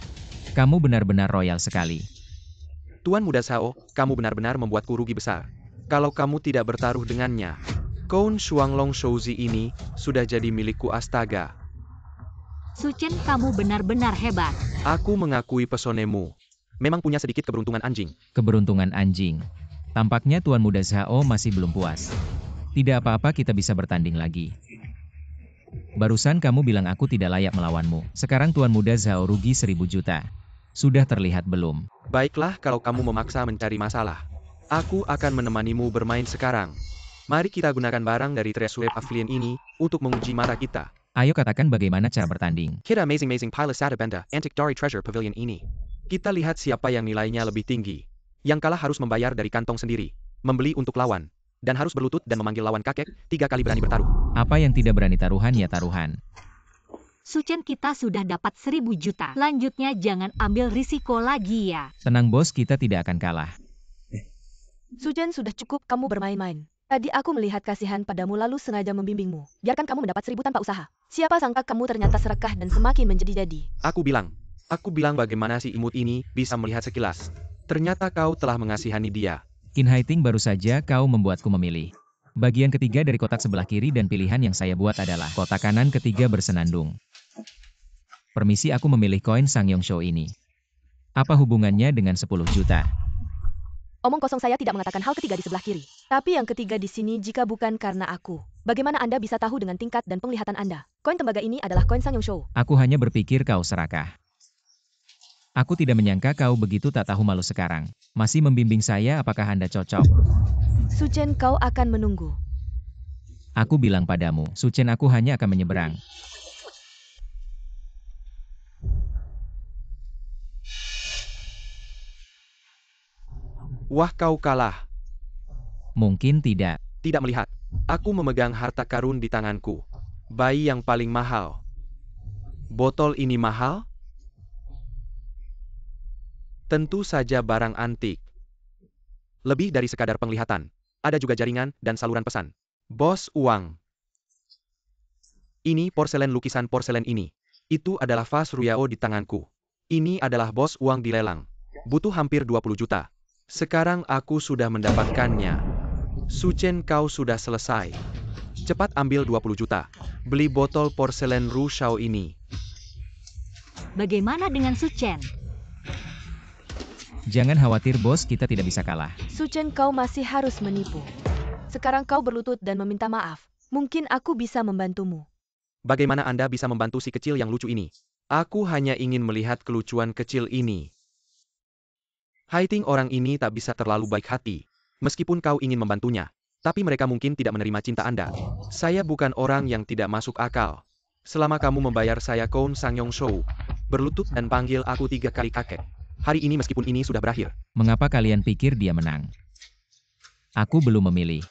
Kamu benar-benar royal sekali. Tuan Muda Zhao, kamu benar-benar membuatku rugi besar. Kalau kamu tidak bertaruh dengannya, koin Shuanglong Shouzi ini sudah jadi milikku astaga. Suchen, kamu benar-benar hebat. Aku mengakui pesonemu. Memang punya sedikit keberuntungan anjing. Keberuntungan anjing. Tampaknya Tuan Muda Zhao masih belum puas. Tidak apa-apa, kita bisa bertanding lagi. Barusan kamu bilang aku tidak layak melawanmu. Sekarang Tuan Muda Zhao rugi 1000 juta. Sudah terlihat belum? Baiklah kalau kamu memaksa mencari masalah. Aku akan menemanimu bermain sekarang. Mari kita gunakan barang dari Treasure Pavilion ini untuk menguji mata kita. Ayo katakan bagaimana cara bertanding. Kita amazing pile Sada Benda Antique dari Treasure Pavilion ini. Kita lihat siapa yang nilainya lebih tinggi. Yang kalah harus membayar dari kantong sendiri. Membeli untuk lawan. Dan harus berlutut dan memanggil lawan kakek 3 kali berani bertaruh. Apa yang tidak berani taruhan ya taruhan. Suchen, kita sudah dapat 1000 juta. Lanjutnya jangan ambil risiko lagi ya. Tenang bos, kita tidak akan kalah. Suchen, sudah cukup kamu bermain-main. Tadi aku melihat kasihan padamu lalu sengaja membimbingmu. Biarkan kamu mendapat 1000 tanpa usaha. Siapa sangka kamu ternyata serakah dan semakin menjadi-jadi. Aku bilang bagaimana si imut ini bisa melihat sekilas. Ternyata kau telah mengasihani dia. Qin Haiting, baru saja kau membuatku memilih. Bagian ketiga dari kotak sebelah kiri dan pilihan yang saya buat adalah kotak kanan ketiga bersenandung. Permisi, aku memilih koin Sangyong Shou ini. Apa hubungannya dengan 10 juta? Omong kosong, saya tidak mengatakan hal ketiga di sebelah kiri. Tapi yang ketiga di sini jika bukan karena aku. Bagaimana Anda bisa tahu dengan tingkat dan penglihatan Anda? Koin tembaga ini adalah koin Sangyong Shou. Aku hanya berpikir kau serakah. Aku tidak menyangka kau begitu tak tahu malu sekarang. Masih membimbing saya, apakah Anda cocok? Suchen, kau akan menunggu. Aku bilang padamu, Suchen, aku hanya akan menyeberang. Wah, kau kalah. Mungkin tidak. Tidak melihat. Aku memegang harta karun di tanganku. Bayi yang paling mahal. Botol ini mahal? Tentu saja barang antik. Lebih dari sekadar penglihatan. Ada juga jaringan dan saluran pesan. Bos uang. Ini porselen lukisan porselen ini. Itu adalah vas Ruyao di tanganku. Ini adalah bos uang di lelang. Butuh hampir 20 juta. Sekarang aku sudah mendapatkannya. Suchen, kau sudah selesai. Cepat ambil 20 juta. Beli botol porselen Ru Shao ini. Bagaimana dengan Suchen? Jangan khawatir bos, kita tidak bisa kalah. Suchen, kau masih harus menipu. Sekarang kau berlutut dan meminta maaf. Mungkin aku bisa membantumu. Bagaimana Anda bisa membantu si kecil yang lucu ini? Aku hanya ingin melihat kelucuan kecil ini. Haiting, orang ini tak bisa terlalu baik hati. Meskipun kau ingin membantunya. Tapi mereka mungkin tidak menerima cinta Anda. Saya bukan orang yang tidak masuk akal. Selama kamu membayar saya Koun Sangyong Shou. Berlutut dan panggil aku 3 kali kakek. Hari ini meskipun ini sudah berakhir. Mengapa kalian pikir dia menang? Aku belum memilih.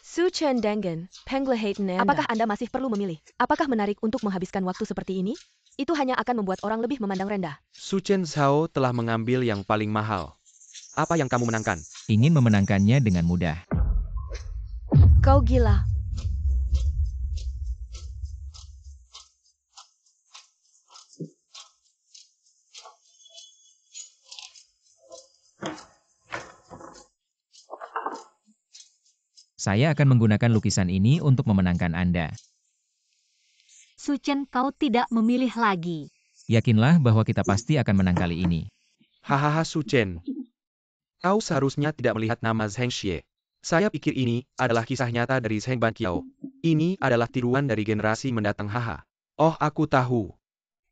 Suchen Dengen, Penglehaten Anda. Apakah Anda masih perlu memilih? Apakah menarik untuk menghabiskan waktu seperti ini? Itu hanya akan membuat orang lebih memandang rendah. Suchen Zhao telah mengambil yang paling mahal. Apa yang kamu menangkan? Ingin memenangkannya dengan mudah. Kau gila. Saya akan menggunakan lukisan ini untuk memenangkan Anda. Suchen, kau tidak memilih lagi. Yakinlah bahwa kita pasti akan menang kali ini. Hahaha Suchen. Kau seharusnya tidak melihat nama Zheng Xie. Saya pikir ini adalah kisah nyata dari Zheng Banqiao. Ini adalah tiruan dari generasi mendatang haha. Oh, aku tahu.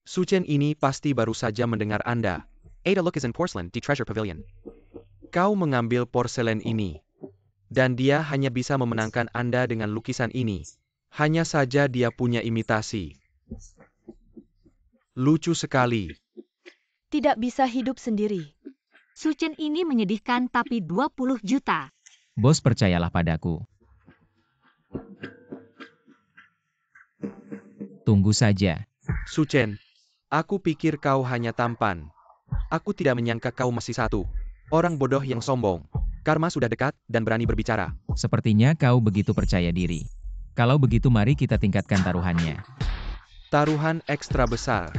Suchen ini pasti baru saja mendengar Anda. Ada look is in porcelain di Treasure Pavilion. Kau mengambil porselen ini. Dan dia hanya bisa memenangkan Anda dengan lukisan ini. Hanya saja dia punya imitasi. Lucu sekali. Tidak bisa hidup sendiri. Suchen ini menyedihkan tapi 20 juta. Bos, percayalah padaku. Tunggu saja. Suchen, aku pikir kau hanya tampan. Aku tidak menyangka kau masih satu. Orang bodoh yang sombong. Karma sudah dekat dan berani berbicara. Sepertinya kau begitu percaya diri. Kalau begitu mari kita tingkatkan taruhannya. Taruhan ekstra besar.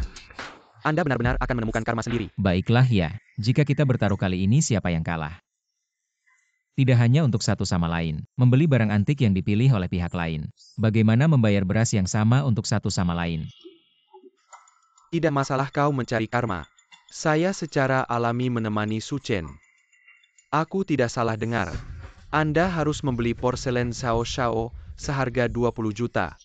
Anda benar-benar akan menemukan karma sendiri. Baiklah ya, jika kita bertaruh kali ini siapa yang kalah? Tidak hanya untuk satu sama lain, membeli barang antik yang dipilih oleh pihak lain. Bagaimana membayar beras yang sama untuk satu sama lain? Tidak masalah kau mencari karma. Saya secara alami menemani Suchen. Aku tidak salah dengar. Anda harus membeli porselen Xiao Shao seharga 20 juta.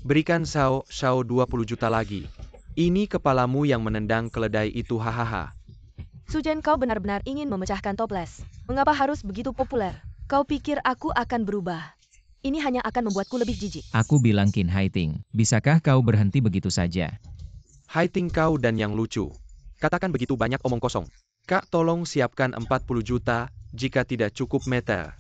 Berikan Xiao Shao 20 juta lagi. Ini kepalamu yang menendang keledai itu hahaha. Suchen, kau benar-benar ingin memecahkan toples. Mengapa harus begitu populer? Kau pikir aku akan berubah? Ini hanya akan membuatku lebih jijik. Aku bilang Qin Haiting, bisakah kau berhenti begitu saja? Haiting kau dan yang lucu. Katakan begitu banyak omong kosong. Kak, tolong siapkan 40 juta, jika tidak cukup meter.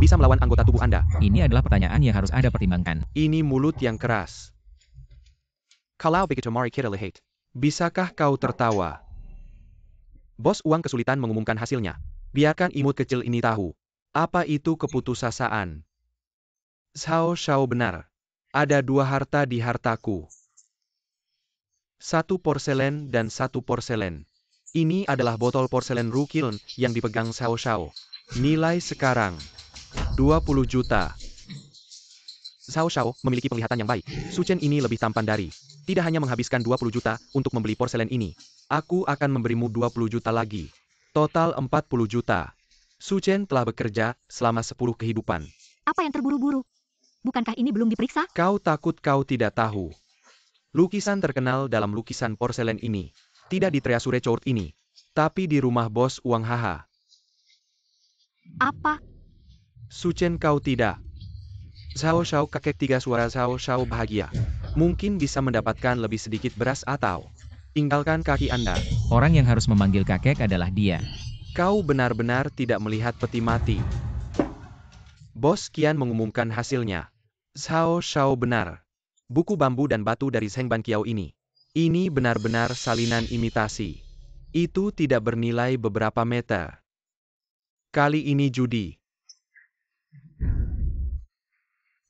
Bisa melawan anggota tubuh Anda. Ini adalah pertanyaan yang harus Anda pertimbangkan. Ini mulut yang keras. Kalau begitu mari kita lihat. Bisakah kau tertawa? Bos uang kesulitan mengumumkan hasilnya. Biarkan imut kecil ini tahu. Apa itu keputusasaan? Xiao Shao benar. Ada 2 harta di hartaku. 1 porselen dan 1 porselen. Ini adalah botol porselen Ru Kiln yang dipegang Xiao Shao. Nilai sekarang 20 juta. Xiao Shao memiliki penglihatan yang baik. Suchen ini lebih tampan dari. Tidak hanya menghabiskan 20 juta untuk membeli porselen ini. Aku akan memberimu 20 juta lagi. Total 40 juta. Suchen telah bekerja selama 10 kehidupan. Apa yang terburu-buru? Bukankah ini belum diperiksa? Kau takut kau tidak tahu. Lukisan terkenal dalam lukisan porselen ini. Tidak di Treasure Court ini. Tapi di rumah bos uang haha. Apa? Suchen kau tidak. Xiao Shao kakek 3 suara Xiao Shao bahagia. Mungkin bisa mendapatkan lebih sedikit beras atau tinggalkan kaki Anda. Orang yang harus memanggil kakek adalah dia. Kau benar-benar tidak melihat peti mati. Bos Qian mengumumkan hasilnya. Zhao Shao benar. Buku bambu dan batu dari Zheng Banqiao ini. Ini benar-benar salinan imitasi. Itu tidak bernilai beberapa meter. Kali ini judi.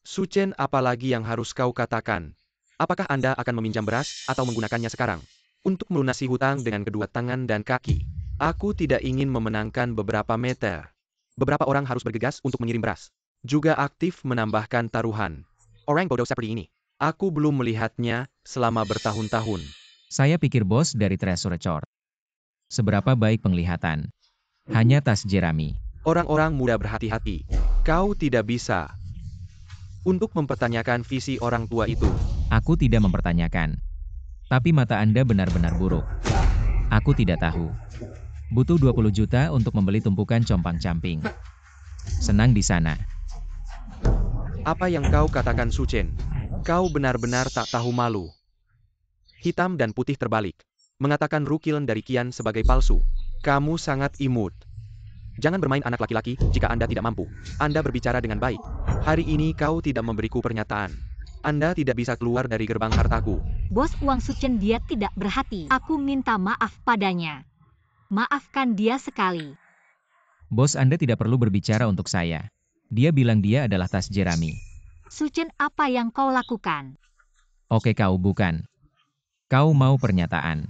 Su Chen, apalagi yang harus kau katakan? Apakah Anda akan meminjam beras atau menggunakannya sekarang? Untuk melunasi hutang dengan kedua tangan dan kaki. Aku tidak ingin memenangkan beberapa meter. Beberapa orang harus bergegas untuk mengirim beras. Juga aktif menambahkan taruhan. Orang bodoh seperti ini. Aku belum melihatnya selama bertahun-tahun. Saya pikir bos dari Treasure. Seberapa baik penglihatan. Hanya tas jerami. Orang-orang muda berhati-hati. Kau tidak bisa untuk mempertanyakan visi orang tua itu. Aku tidak mempertanyakan. Tapi mata Anda benar-benar buruk. Aku tidak tahu. Butuh 20 juta untuk membeli tumpukan compang-camping. Senang di sana. Apa yang kau katakan, Su Chen? Kau benar-benar tak tahu malu. Hitam dan putih terbalik. Mengatakan Rukiln dari Qian sebagai palsu. Kamu sangat imut. Jangan bermain anak laki-laki jika Anda tidak mampu. Anda berbicara dengan baik. Hari ini kau tidak memberiku pernyataan. Anda tidak bisa keluar dari gerbang hartaku. Bos Wang Su Chen, dia tidak berhati. Aku minta maaf padanya. Maafkan dia sekali. Bos Anda tidak perlu berbicara untuk saya. Dia bilang dia adalah tas jerami. Su Chen, apa yang kau lakukan? Oke, kau bukan. Kau mau pernyataan.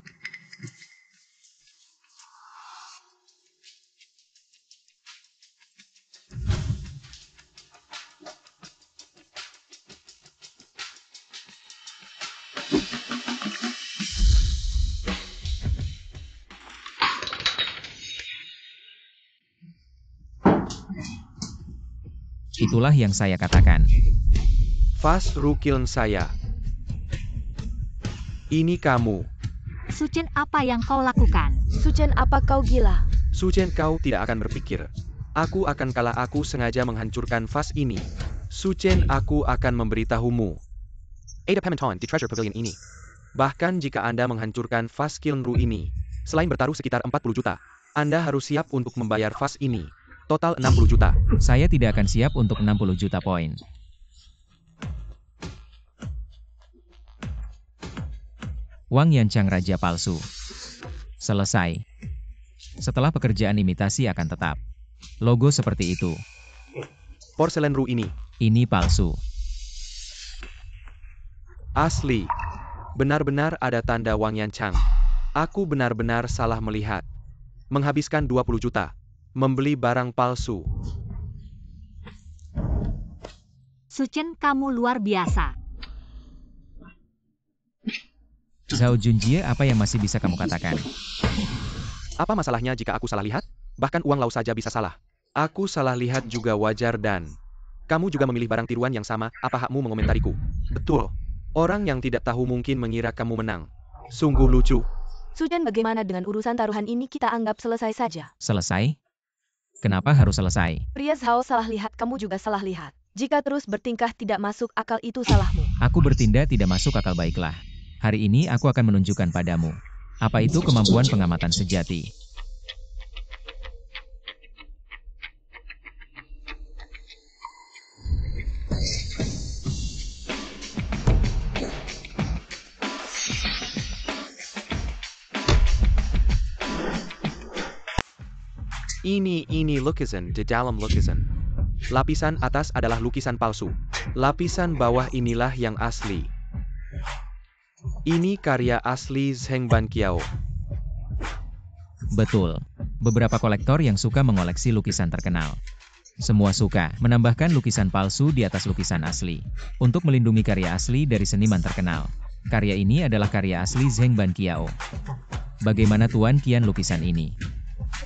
Itulah yang saya katakan. Vas Rukiln saya. Ini kamu. Su Chen, apa yang kau lakukan? Su Chen, apa kau gila? Su Chen, kau tidak akan berpikir. Aku akan kalah, aku sengaja menghancurkan vas ini. Su Chen, aku akan memberitahumu. Ada Pemantauan di Treasure Pavilion ini. Bahkan jika Anda menghancurkan vas Qilnru ini, selain bertaruh sekitar 40 juta, Anda harus siap untuk membayar vas ini. Total 60 juta. Saya tidak akan siap untuk 60 juta poin. Wang Yanchang Raja Palsu. Selesai. Setelah pekerjaan imitasi akan tetap. Logo seperti itu. Porselen Ru ini. Ini palsu. Asli. Benar-benar ada tanda Wang Yanchang. Aku benar-benar salah melihat. Menghabiskan 20 juta. Membeli barang palsu. Su Chen, kamu luar biasa. Zhao Junjie, apa yang masih bisa kamu katakan? Apa masalahnya jika aku salah lihat? Bahkan uang lau saja bisa salah. Aku salah lihat juga wajar dan kamu juga memilih barang tiruan yang sama, apa hakmu mengomentariku? Betul. Orang yang tidak tahu mungkin mengira kamu menang. Sungguh lucu. Su Chen, bagaimana dengan urusan taruhan ini, kita anggap selesai saja. Selesai? Kenapa harus selesai? Pria Zhao salah lihat, kamu juga salah lihat. Jika terus bertingkah tidak masuk akal, itu salahmu. Aku bertindak tidak masuk akal, baiklah. Hari ini aku akan menunjukkan padamu. Apa itu kemampuan pengamatan sejati? Ini lukisan di dalam lukisan. Lapisan atas adalah lukisan palsu. Lapisan bawah inilah yang asli. Ini karya asli Zheng Banqiao. Betul. Beberapa kolektor yang suka mengoleksi lukisan terkenal. Semua suka menambahkan lukisan palsu di atas lukisan asli. Untuk melindungi karya asli dari seniman terkenal. Karya ini adalah karya asli Zheng Banqiao. Bagaimana Tuan Qian lukisan ini?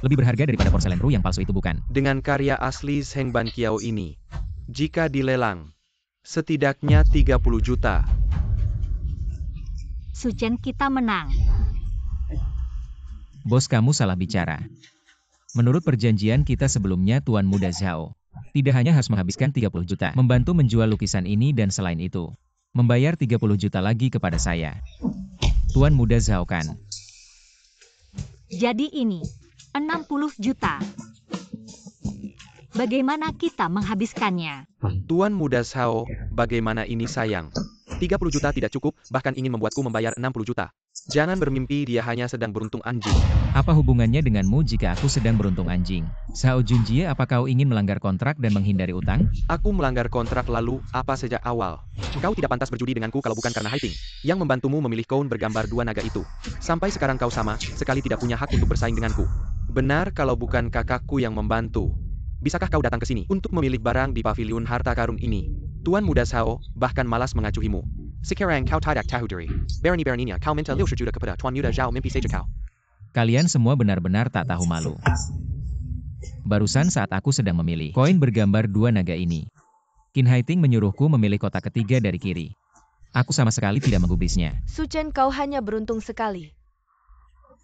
Lebih berharga daripada porselen Ru yang palsu itu, bukan? Dengan karya asli Zheng Banqiao ini, jika dilelang, setidaknya 30 juta. Su Chen, kita menang. Bos, kamu salah bicara. Menurut perjanjian kita sebelumnya, Tuan Muda Zhao tidak hanya harus menghabiskan 30 juta membantu menjual lukisan ini dan selain itu, membayar 30 juta lagi kepada saya. Tuan Muda Zhao kan? Jadi ini. 60 juta. Bagaimana kita menghabiskannya? Tuan Muda Zhao, bagaimana ini sayang? 30 juta tidak cukup, bahkan ingin membuatku membayar 60 juta. Jangan bermimpi, dia hanya sedang beruntung anjing. Apa hubungannya denganmu jika aku sedang beruntung anjing? Zhao Junjie, apa kau ingin melanggar kontrak dan menghindari utang? Aku melanggar kontrak lalu, apa sejak awal? Kau tidak pantas berjudi denganku kalau bukan karena Hai Ting yang membantumu memilih koun bergambar dua naga itu. Sampai sekarang kau sama sekali tidak punya hak untuk bersaing denganku. Benar kalau bukan kakakku yang membantu. Bisakah kau datang ke sini untuk memilih barang di paviliun harta karun ini? Tuan Muda Zhao bahkan malas mengacuhimu. Sekarang kau tidak tahu diri. Berani-beraninya kau minta 60 juta kepada Tuan Muda Zhao, mimpi saja kau. Kalian semua benar-benar tak tahu malu. Barusan saat aku sedang memilih koin bergambar dua naga ini, Qin Hai Ting menyuruhku memilih kotak ketiga dari kiri. Aku sama sekali tidak menggubrisnya. Su Chen, kau hanya beruntung sekali.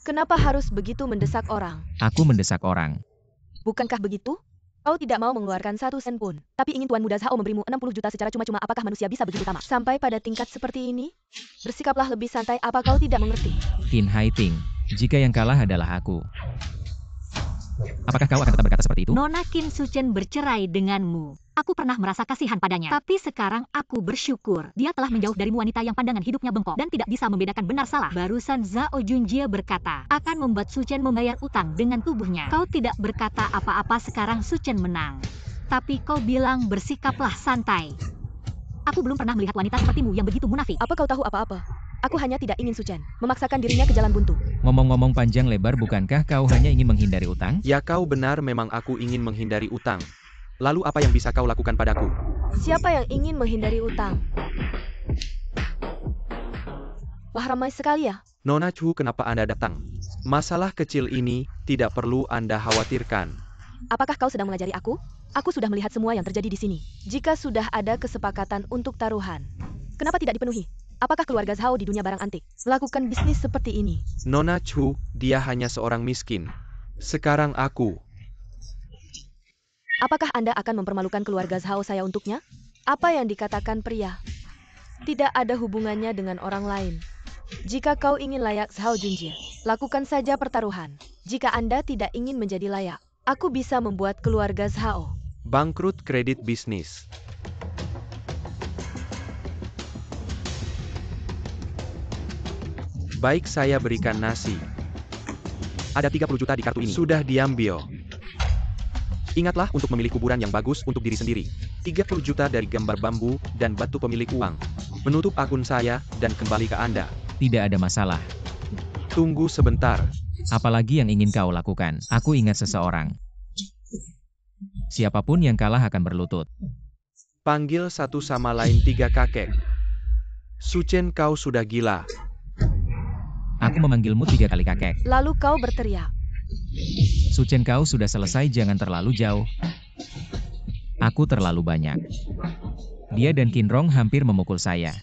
Kenapa harus begitu mendesak orang? Aku mendesak orang. Bukankah begitu? Kau tidak mau mengeluarkan 1 sen pun, tapi ingin Tuan Muda Zhao memberimu 60 juta secara cuma-cuma. Apakah manusia bisa begitu tamak? Sampai pada tingkat seperti ini? Bersikaplah lebih santai, apa kau tidak mengerti? Qin Hai Ting, jika yang kalah adalah aku, apakah kau akan tetap berkata seperti itu? Nona Qin Suchen bercerai denganmu. Aku pernah merasa kasihan padanya. Tapi sekarang aku bersyukur. Dia telah menjauh dari wanita yang pandangan hidupnya bengkok dan tidak bisa membedakan benar salah. Barusan Zhao Junjie berkata, akan membuat Su Chen membayar utang dengan tubuhnya. Kau tidak berkata apa-apa, sekarang Su Chen menang. Tapi kau bilang bersikaplah santai. Aku belum pernah melihat wanita sepertimu yang begitu munafik. Apa kau tahu apa-apa? Aku hanya tidak ingin Su Chen memaksakan dirinya ke jalan buntu. Ngomong-ngomong panjang lebar, bukankah kau hanya ingin menghindari utang? Ya kau benar, memang aku ingin menghindari utang. Lalu apa yang bisa kau lakukan padaku? Siapa yang ingin menghindari utang? Wah, ramai sekali ya. Nona Chu, kenapa Anda datang? Masalah kecil ini tidak perlu Anda khawatirkan. Apakah kau sedang mengajari aku? Aku sudah melihat semua yang terjadi di sini. Jika sudah ada kesepakatan untuk taruhan, kenapa tidak dipenuhi? Apakah keluarga Zhao di dunia barang antik melakukan bisnis seperti ini? Nona Chu, dia hanya seorang miskin. Sekarang aku. Apakah Anda akan mempermalukan keluarga Zhao saya untuknya? Apa yang dikatakan pria tidak ada hubungannya dengan orang lain. Jika kau ingin layak Zhao Junjie, lakukan saja pertaruhan. Jika Anda tidak ingin menjadi layak, aku bisa membuat keluarga Zhao Bangkrut kredit bisnis. Baik, saya berikan nasi. Ada 30 juta di kartu ini. Sudah diambil. Ingatlah untuk memilih kuburan yang bagus untuk diri sendiri. 30 juta dari gambar bambu dan batu pemilik uang. Menutup akun saya dan kembali ke Anda. Tidak ada masalah. Tunggu sebentar. Apalagi yang ingin kau lakukan? Aku ingat seseorang. Siapapun yang kalah akan berlutut. Panggil satu sama lain 3 kakek. Su Chen, kau sudah gila. Aku memanggilmu 3 kali kakek. Lalu kau berteriak. Su Chen, kau sudah selesai, jangan terlalu jauh. Aku terlalu banyak. Dia dan Qin Rong hampir memukul saya.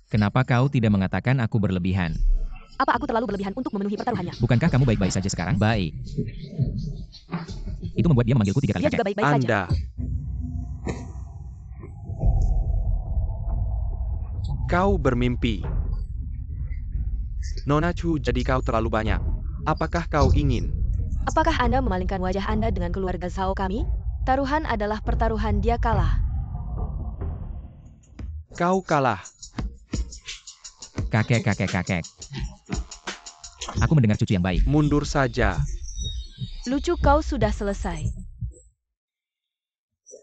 Kenapa kau tidak mengatakan aku berlebihan? Apa aku terlalu berlebihan untuk memenuhi pertaruhannya? Bukankah kamu baik-baik saja sekarang? Baik. Itu membuat dia memanggilku 3 kali Dia kakek. juga baik-baik saja. Anda. Kau bermimpi. Nona Chu, jadi kau terlalu banyak. Apakah kau ingin? Apakah Anda memalingkan wajah Anda dengan keluarga Zhao kami? Taruhan adalah pertaruhan, dia kalah. Kau kalah. Kakek. Aku mendengar cucu yang baik. Mundur saja. Lucu, kau sudah selesai.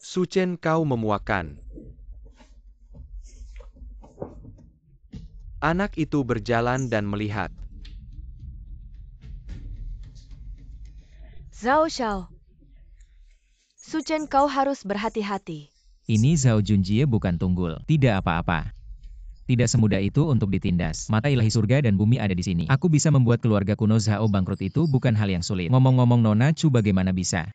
Su Chen, kau memuakan. Anak itu berjalan dan melihat. Zhao Xiao. Su Chen, kau harus berhati-hati. Ini Zhao Junjie bukan tunggul. Tidak apa-apa. Tidak semudah itu untuk ditindas. Mata ilahi surga dan bumi ada di sini. Aku bisa membuat keluarga kuno Zhao bangkrut, itu bukan hal yang sulit. Ngomong-ngomong, Nona Chu, bagaimana bisa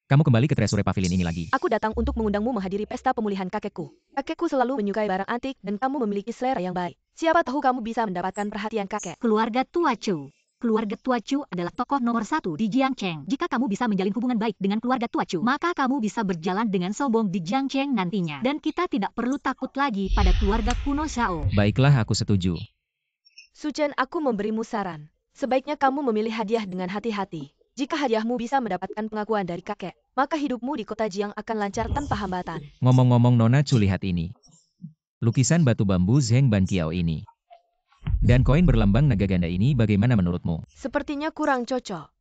kamu kembali ke Treasure Pavilion ini lagi? Aku datang untuk mengundangmu menghadiri pesta pemulihan kakekku. Kakekku selalu menyukai barang antik dan kamu memiliki selera yang baik. Siapa tahu kamu bisa mendapatkan perhatian kakek. Keluarga Tua Chu. Keluarga Tua Chu adalah tokoh nomor 1 di Jiangcheng. Jika kamu bisa menjalin hubungan baik dengan keluarga Tua Chu, maka kamu bisa berjalan dengan sombong di Jiangcheng nantinya. Dan kita tidak perlu takut lagi pada keluarga kuno Zhao. Baiklah, aku setuju. Su Chen, aku memberimu saran. Sebaiknya kamu memilih hadiah dengan hati-hati. Jika hadiahmu bisa mendapatkan pengakuan dari kakek, maka hidupmu di kota Jiang akan lancar tanpa hambatan. Ngomong-ngomong Nona Chu, lihat ini. Lukisan batu bambu Zheng Ban Kiao ini. Dan koin berlambang naga ganda ini bagaimana menurutmu? Sepertinya kurang cocok.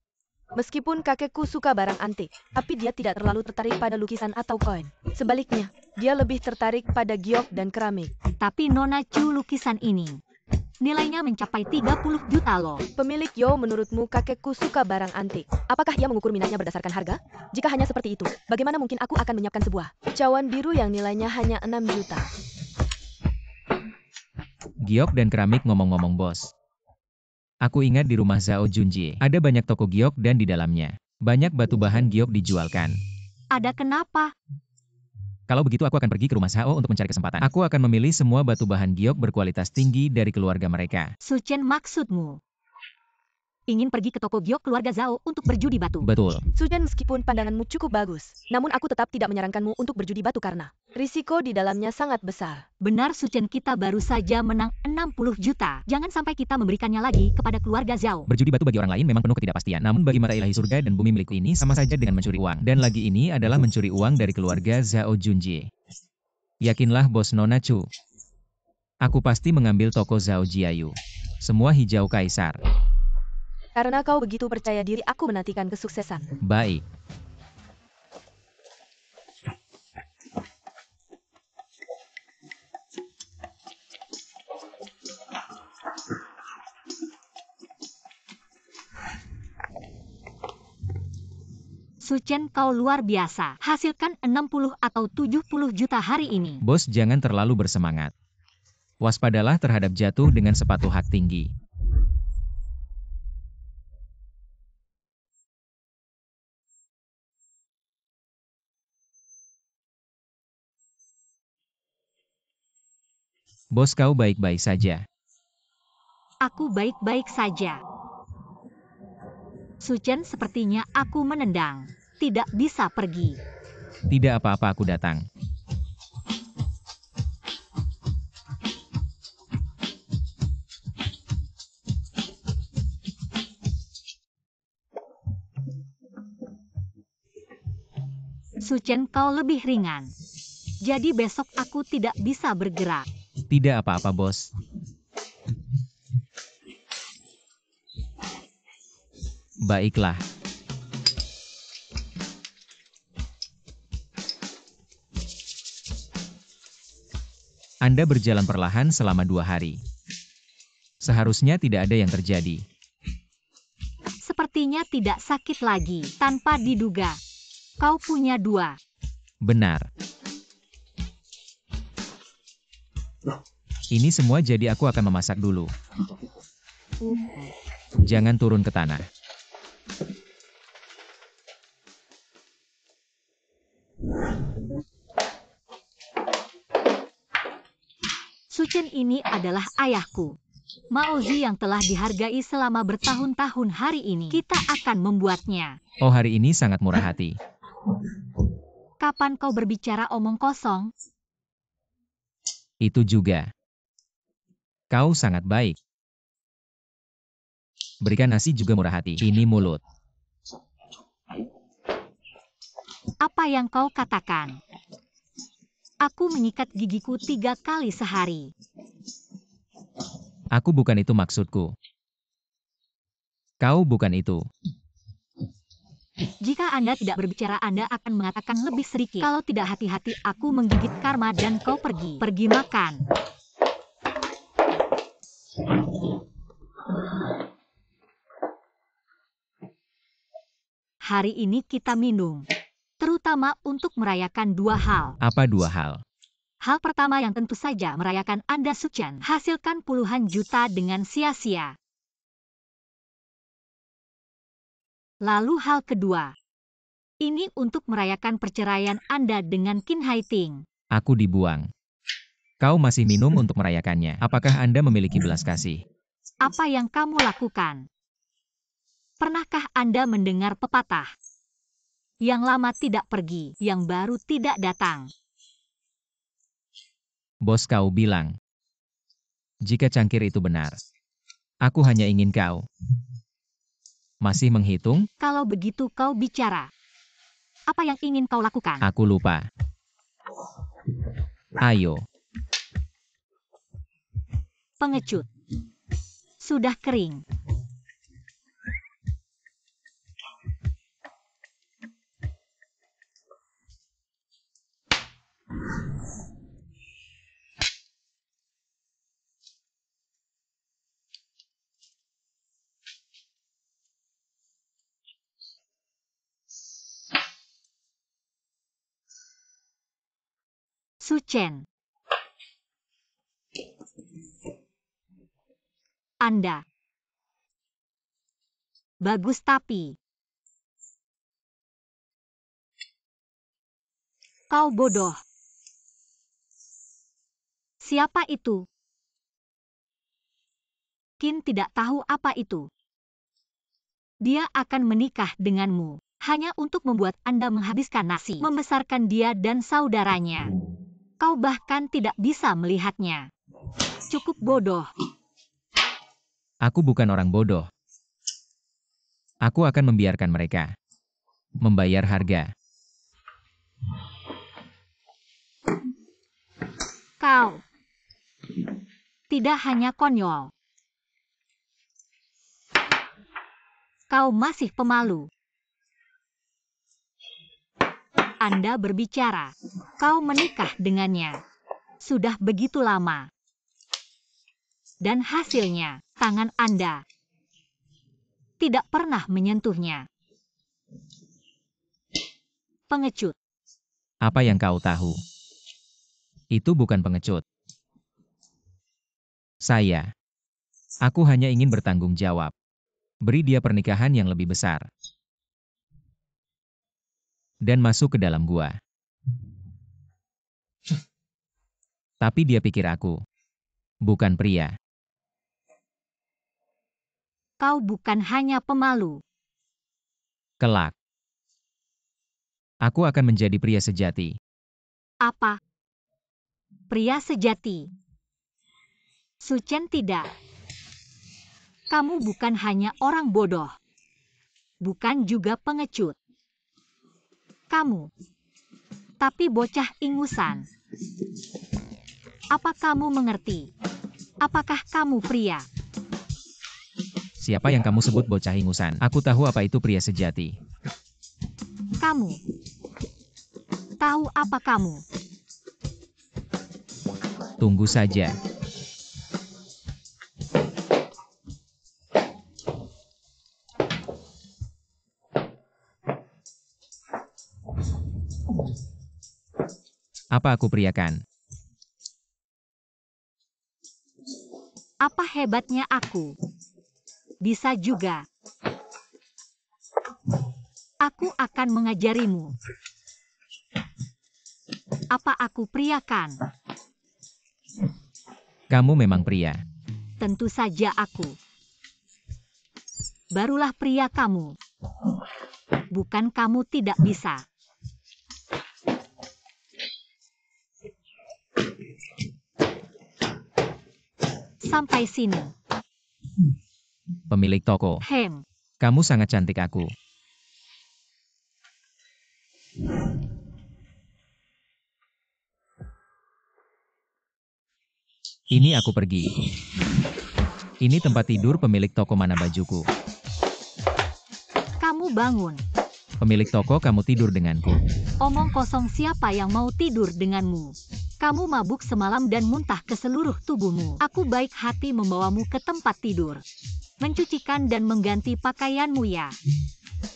Meskipun kakekku suka barang antik, tapi dia tidak terlalu tertarik pada lukisan atau koin. Sebaliknya, dia lebih tertarik pada giok dan keramik. Tapi Nona Chu, lukisan ini nilainya mencapai 30 juta loh. Pemilik Yo, menurutmu kakekku suka barang antik. Apakah ia mengukur minatnya berdasarkan harga? Jika hanya seperti itu, bagaimana mungkin aku akan menyiapkan sebuah cawan biru yang nilainya hanya 6 juta? Giok dan keramik, ngomong-ngomong bos. Aku ingat di rumah Zhao Junjie, ada banyak toko giok dan di dalamnya banyak batu bahan giok dijualkan. Ada kenapa? Kalau begitu aku akan pergi ke rumah Zhao untuk mencari kesempatan. Aku akan memilih semua batu bahan giok berkualitas tinggi dari keluarga mereka. Su Chen, maksudmu ingin pergi ke toko giok keluarga Zhao untuk berjudi batu? Betul. Su Chen, meskipun pandanganmu cukup bagus, namun aku tetap tidak menyarankanmu untuk berjudi batu karena risiko di dalamnya sangat besar. Benar Su Chen, kita baru saja menang 60 juta. Jangan sampai kita memberikannya lagi kepada keluarga Zhao. Berjudi batu bagi orang lain memang penuh ketidakpastian. Namun bagi mata ilahi surga dan bumi milikku ini sama saja dengan mencuri uang. Dan lagi ini adalah mencuri uang dari keluarga Zhao Junjie. Yakinlah bos Nona Chu. Aku pasti mengambil toko Zhao Jiayu. Semua hijau kaisar. Karena kau begitu percaya diri, aku menantikan kesuksesan. Baik. Su Chen, kau luar biasa. Hasilkan 60 atau 70 juta hari ini. Bos, jangan terlalu bersemangat. Waspadalah terhadap jatuh dengan sepatu hak tinggi. Bos, kau baik-baik saja. Aku baik-baik saja. Su Chen, sepertinya aku menendang. Tidak bisa pergi. Tidak apa-apa, aku datang. Su Chen, kau lebih ringan. Jadi besok aku tidak bisa bergerak. Tidak apa-apa, bos. Baiklah. Anda berjalan perlahan selama 2 hari. Seharusnya tidak ada yang terjadi. Sepertinya tidak sakit lagi. Tanpa diduga, kau punya 2. Benar. Ini semua jadi aku akan memasak dulu. Jangan turun ke tanah. Su Chen ini adalah ayahku. Maozi yang telah dihargai selama bertahun-tahun hari ini. Kita akan membuatnya. Oh, hari ini sangat murah hati. Kapan kau berbicara omong kosong? Itu juga. Kau sangat baik. Berikan nasi juga murah hati. Ini mulut. Apa yang kau katakan? Aku menyikat gigiku 3 kali sehari. Aku bukan itu maksudku. Kau bukan itu. Jika Anda tidak berbicara, Anda akan mengatakan lebih sedikit. Kalau tidak hati-hati, aku menggigit karma dan kau pergi. Pergi makan. Hari ini kita minum. Terutama untuk merayakan 2 hal. Apa 2 hal? Hal pertama yang tentu saja merayakan Anda Su Chen hasilkan puluhan juta dengan sia-sia. Lalu hal kedua, ini untuk merayakan perceraian Anda dengan Qin Haiting. Aku dibuang. Kau masih minum untuk merayakannya. Apakah Anda memiliki belas kasih? Apa yang kamu lakukan? Pernahkah Anda mendengar pepatah? Yang lama tidak pergi, yang baru tidak datang. Bos, kau bilang. Jika cangkir itu benar, aku hanya ingin kau. Masih menghitung? Kalau begitu kau bicara. Apa yang ingin kau lakukan? Aku lupa. Ayo. Pengecut. Sudah kering. Su Chen. Anda. Bagus tapi. Kau bodoh. Siapa itu? Qin tidak tahu apa itu. Dia akan menikah denganmu, hanya untuk membuat Anda menghabiskan nasi, membesarkan dia dan saudaranya. Kau bahkan tidak bisa melihatnya. Cukup bodoh. Aku bukan orang bodoh. Aku akan membiarkan mereka membayar harga. Kau tidak hanya konyol. Kau masih pemalu. Anda berbicara. Kau menikah dengannya. Sudah begitu lama. Dan hasilnya, tangan Anda tidak pernah menyentuhnya. Pengecut. Apa yang kau tahu? Itu bukan pengecut. Aku hanya ingin bertanggung jawab. Beri dia pernikahan yang lebih besar. Dan masuk ke dalam gua. Tapi dia pikir aku bukan pria. Kau bukan hanya pemalu. Kelak, aku akan menjadi pria sejati. Apa? Pria sejati. Su Chen tidak. Kamu bukan hanya orang bodoh. Bukan juga pengecut. Kamu. Tapi bocah ingusan. Apa kamu mengerti? Apakah kamu pria? Siapa yang kamu sebut bocah ingusan? Aku tahu apa itu pria sejati. Kamu. Tahu apa kamu? Tunggu saja. Apa aku priakan? Apa hebatnya aku? Bisa juga. Aku akan mengajarimu. Apa aku priakan? Kamu memang pria. Tentu saja aku. Barulah pria kamu. Bukan kamu tidak bisa. Sampai sini. Pemilik toko. Kamu sangat cantik aku. Ini aku pergi. Ini tempat tidur pemilik toko mana bajuku. Kamu bangun. Pemilik toko, kamu tidur denganku. Omong kosong, siapa yang mau tidur denganmu? Kamu mabuk semalam dan muntah ke seluruh tubuhmu. Aku baik hati membawamu ke tempat tidur. Mencucikan dan mengganti pakaianmu ya.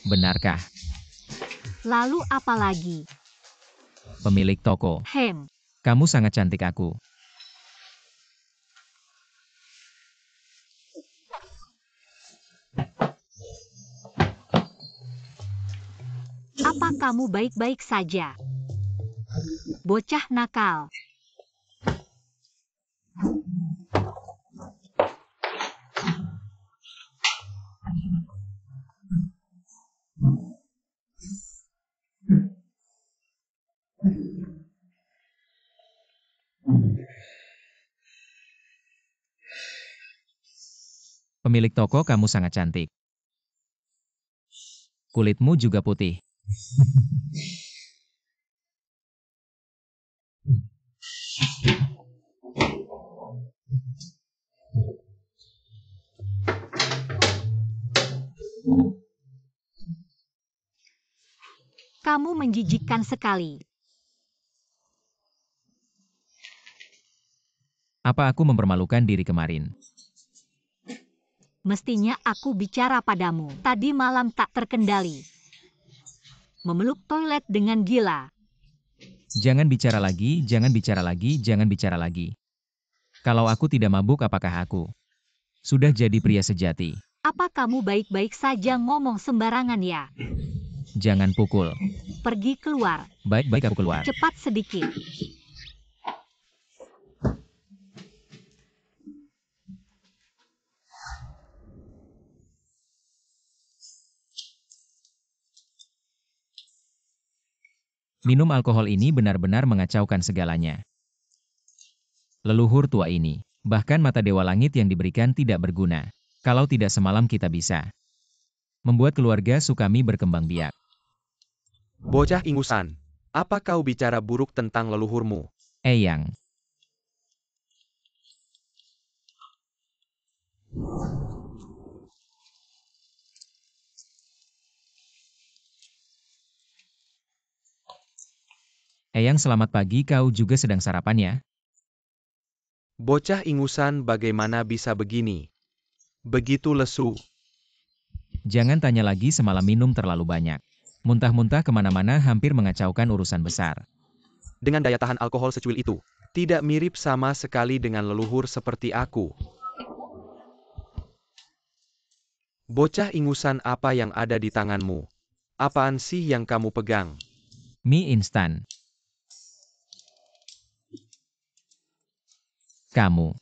Benarkah? Lalu apa lagi? Pemilik toko. Kamu sangat cantik aku. Apa kamu baik-baik saja? Bocah nakal. Pemilik toko, kamu sangat cantik. Kulitmu juga putih. Kamu menjijikkan sekali. Apa aku mempermalukan diri kemarin? Mestinya aku bicara padamu. Tadi malam tak terkendali. Memeluk toilet dengan gila. Jangan bicara lagi, jangan bicara lagi, jangan bicara lagi. Kalau aku tidak mabuk, apakah aku sudah jadi pria sejati? Apa kamu baik-baik saja ngomong sembarangan ya? Jangan pukul. Pergi keluar. Baik-baik aku keluar. Cepat sedikit. Minum alkohol ini benar-benar mengacaukan segalanya. Leluhur tua ini, bahkan mata dewa langit yang diberikan tidak berguna. Kalau tidak semalam kita bisa membuat keluarga Sukami berkembang biak. Bocah ingusan, apa kau bicara buruk tentang leluhurmu? Eyang, Eyang, selamat pagi, kau juga sedang sarapan ya? Bocah ingusan bagaimana bisa begini? Begitu lesu. Jangan tanya lagi, semalam minum terlalu banyak. Muntah-muntah kemana-mana hampir mengacaukan urusan besar. Dengan daya tahan alkohol secuil itu, tidak mirip sama sekali dengan leluhur seperti aku. Bocah ingusan, apa yang ada di tanganmu? Apaan sih yang kamu pegang? Mie instan. Kamu.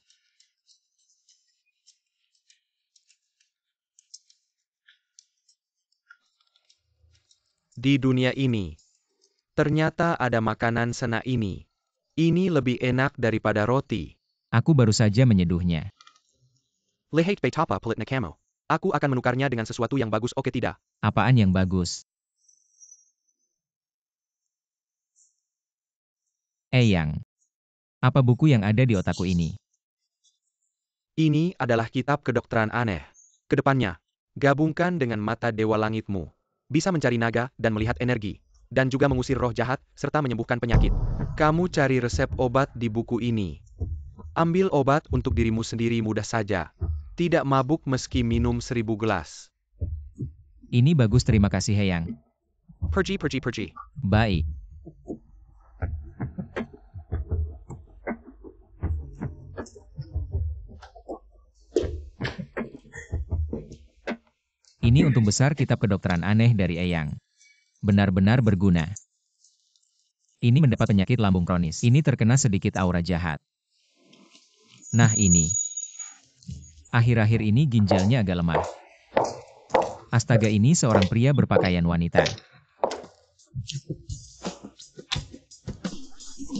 Di dunia ini, ternyata ada makanan sena ini. Ini lebih enak daripada roti. Aku baru saja menyeduhnya. Leheit betapa pelit kamu. Aku akan menukarnya dengan sesuatu yang bagus, oke tidak? Apaan yang bagus? Eyang. Apa buku yang ada di otakku ini? Ini adalah kitab kedokteran aneh. Kedepannya, gabungkan dengan mata dewa langitmu. Bisa mencari naga dan melihat energi. Dan juga mengusir roh jahat, serta menyembuhkan penyakit. Kamu cari resep obat di buku ini. Ambil obat untuk dirimu sendiri mudah saja. Tidak mabuk meski minum 1000 gelas. Ini bagus, terima kasih Eyang. Pergi. Baik. Ini untung besar kitab kedokteran aneh dari Eyang. Benar-benar berguna. Ini mendapat penyakit lambung kronis. Ini terkena sedikit aura jahat. Nah ini. Akhir-akhir ini ginjalnya agak lemah. Astaga, ini seorang pria berpakaian wanita.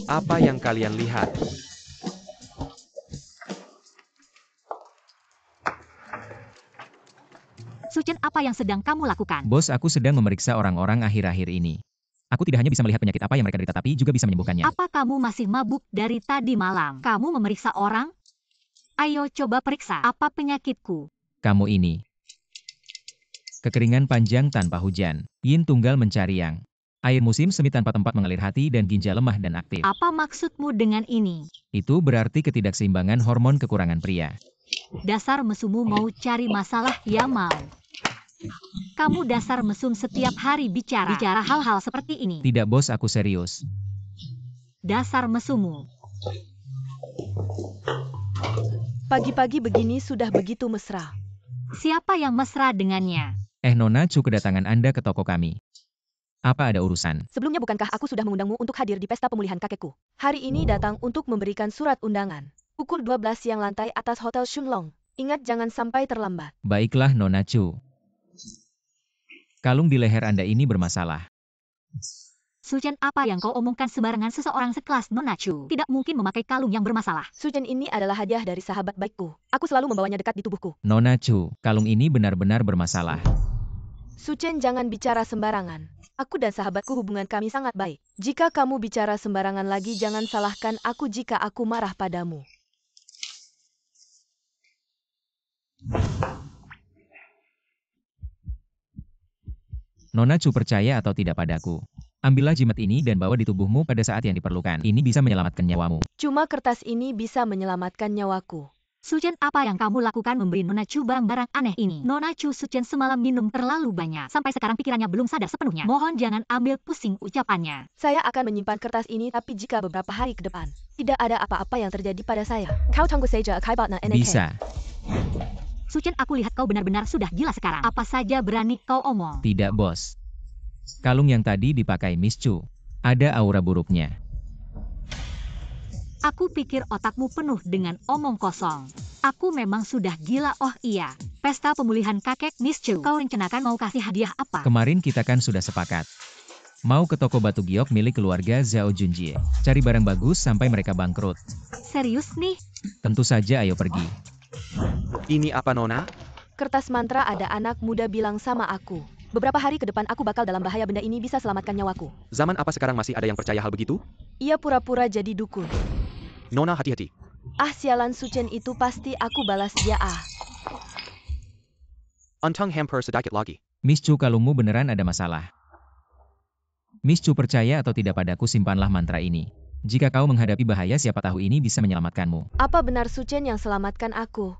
Apa yang kalian lihat? Suchen, apa yang sedang kamu lakukan? Bos, aku sedang memeriksa orang-orang akhir-akhir ini. Aku tidak hanya bisa melihat penyakit apa yang mereka derita, tapi juga bisa menyembuhkannya. Apa kamu masih mabuk dari tadi malam? Kamu memeriksa orang? Ayo coba periksa. Apa penyakitku? Kamu ini. Kekeringan panjang tanpa hujan. Yin tunggal mencari yang. Air musim semi tanpa tempat mengalir hati dan ginjal lemah dan aktif. Apa maksudmu dengan ini? Itu berarti ketidakseimbangan hormon kekurangan pria. Dasar mesumu mau cari masalah ya mau. Kamu dasar mesum setiap hari bicara hal-hal seperti ini. Tidak bos, aku serius. Dasar mesumu. Pagi-pagi begini sudah begitu mesra. Siapa yang mesra dengannya? Nona Chu, kedatangan Anda ke toko kami. Apa ada urusan? Sebelumnya bukankah aku sudah mengundangmu untuk hadir di pesta pemulihan kakekku? Hari ini datang untuk memberikan surat undangan. Pukul 12 siang, lantai atas Hotel Shunlong. Ingat jangan sampai terlambat. Baiklah Nona Chu. Kalung di leher Anda ini bermasalah. Suchen, apa yang kau omongkan sembarangan? Seseorang sekelas Nona Chu tidak mungkin memakai kalung yang bermasalah. Suchen, ini adalah hadiah dari sahabat baikku. Aku selalu membawanya dekat di tubuhku. Nona Chu, kalung ini benar-benar bermasalah. Suchen, jangan bicara sembarangan. Aku dan sahabatku hubungan kami sangat baik. Jika kamu bicara sembarangan lagi, jangan salahkan aku jika aku marah padamu. Nona Chu percaya atau tidak padaku. Ambillah jimat ini dan bawa di tubuhmu pada saat yang diperlukan. Ini bisa menyelamatkan nyawamu. Cuma kertas ini bisa menyelamatkan nyawaku. Suchen, apa yang kamu lakukan memberi Nona Chu barang-barang aneh ini? Nona Chu Suchen semalam minum terlalu banyak. Sampai sekarang pikirannya belum sadar sepenuhnya. Mohon jangan ambil pusing ucapannya. Saya akan menyimpan kertas ini, tapi jika beberapa hari ke depan tidak ada apa-apa yang terjadi pada saya. Kau tunggu saja, Kaibatna NK. Bisa. Suchen, aku lihat kau benar-benar sudah gila sekarang. Apa saja berani kau omong. Tidak, bos. Kalung yang tadi dipakai Miss Chu. Ada aura buruknya. Aku pikir otakmu penuh dengan omong kosong. Aku memang sudah gila. Oh iya, pesta pemulihan kakek Miss Chu. Kau rencanakan mau kasih hadiah apa? Kemarin kita kan sudah sepakat. Mau ke toko batu giok milik keluarga Zhao Junjie. Cari barang bagus sampai mereka bangkrut. Serius nih? Tentu saja, ayo pergi. Ini apa, Nona? Kertas mantra, ada anak muda bilang sama aku. Beberapa hari ke depan aku bakal dalam bahaya, benda ini bisa selamatkan nyawaku. Zaman apa sekarang masih ada yang percaya hal begitu? Ia pura-pura jadi dukun. Nona, hati-hati. Ah, sialan, Suchen itu pasti aku balas dia. Untung hampir sedikit lagi. Miss Chu, kalungmu beneran ada masalah. Miss Chu percaya atau tidak padaku, simpanlah mantra ini. Jika kau menghadapi bahaya, siapa tahu ini bisa menyelamatkanmu. Apa benar Suchen yang selamatkan aku?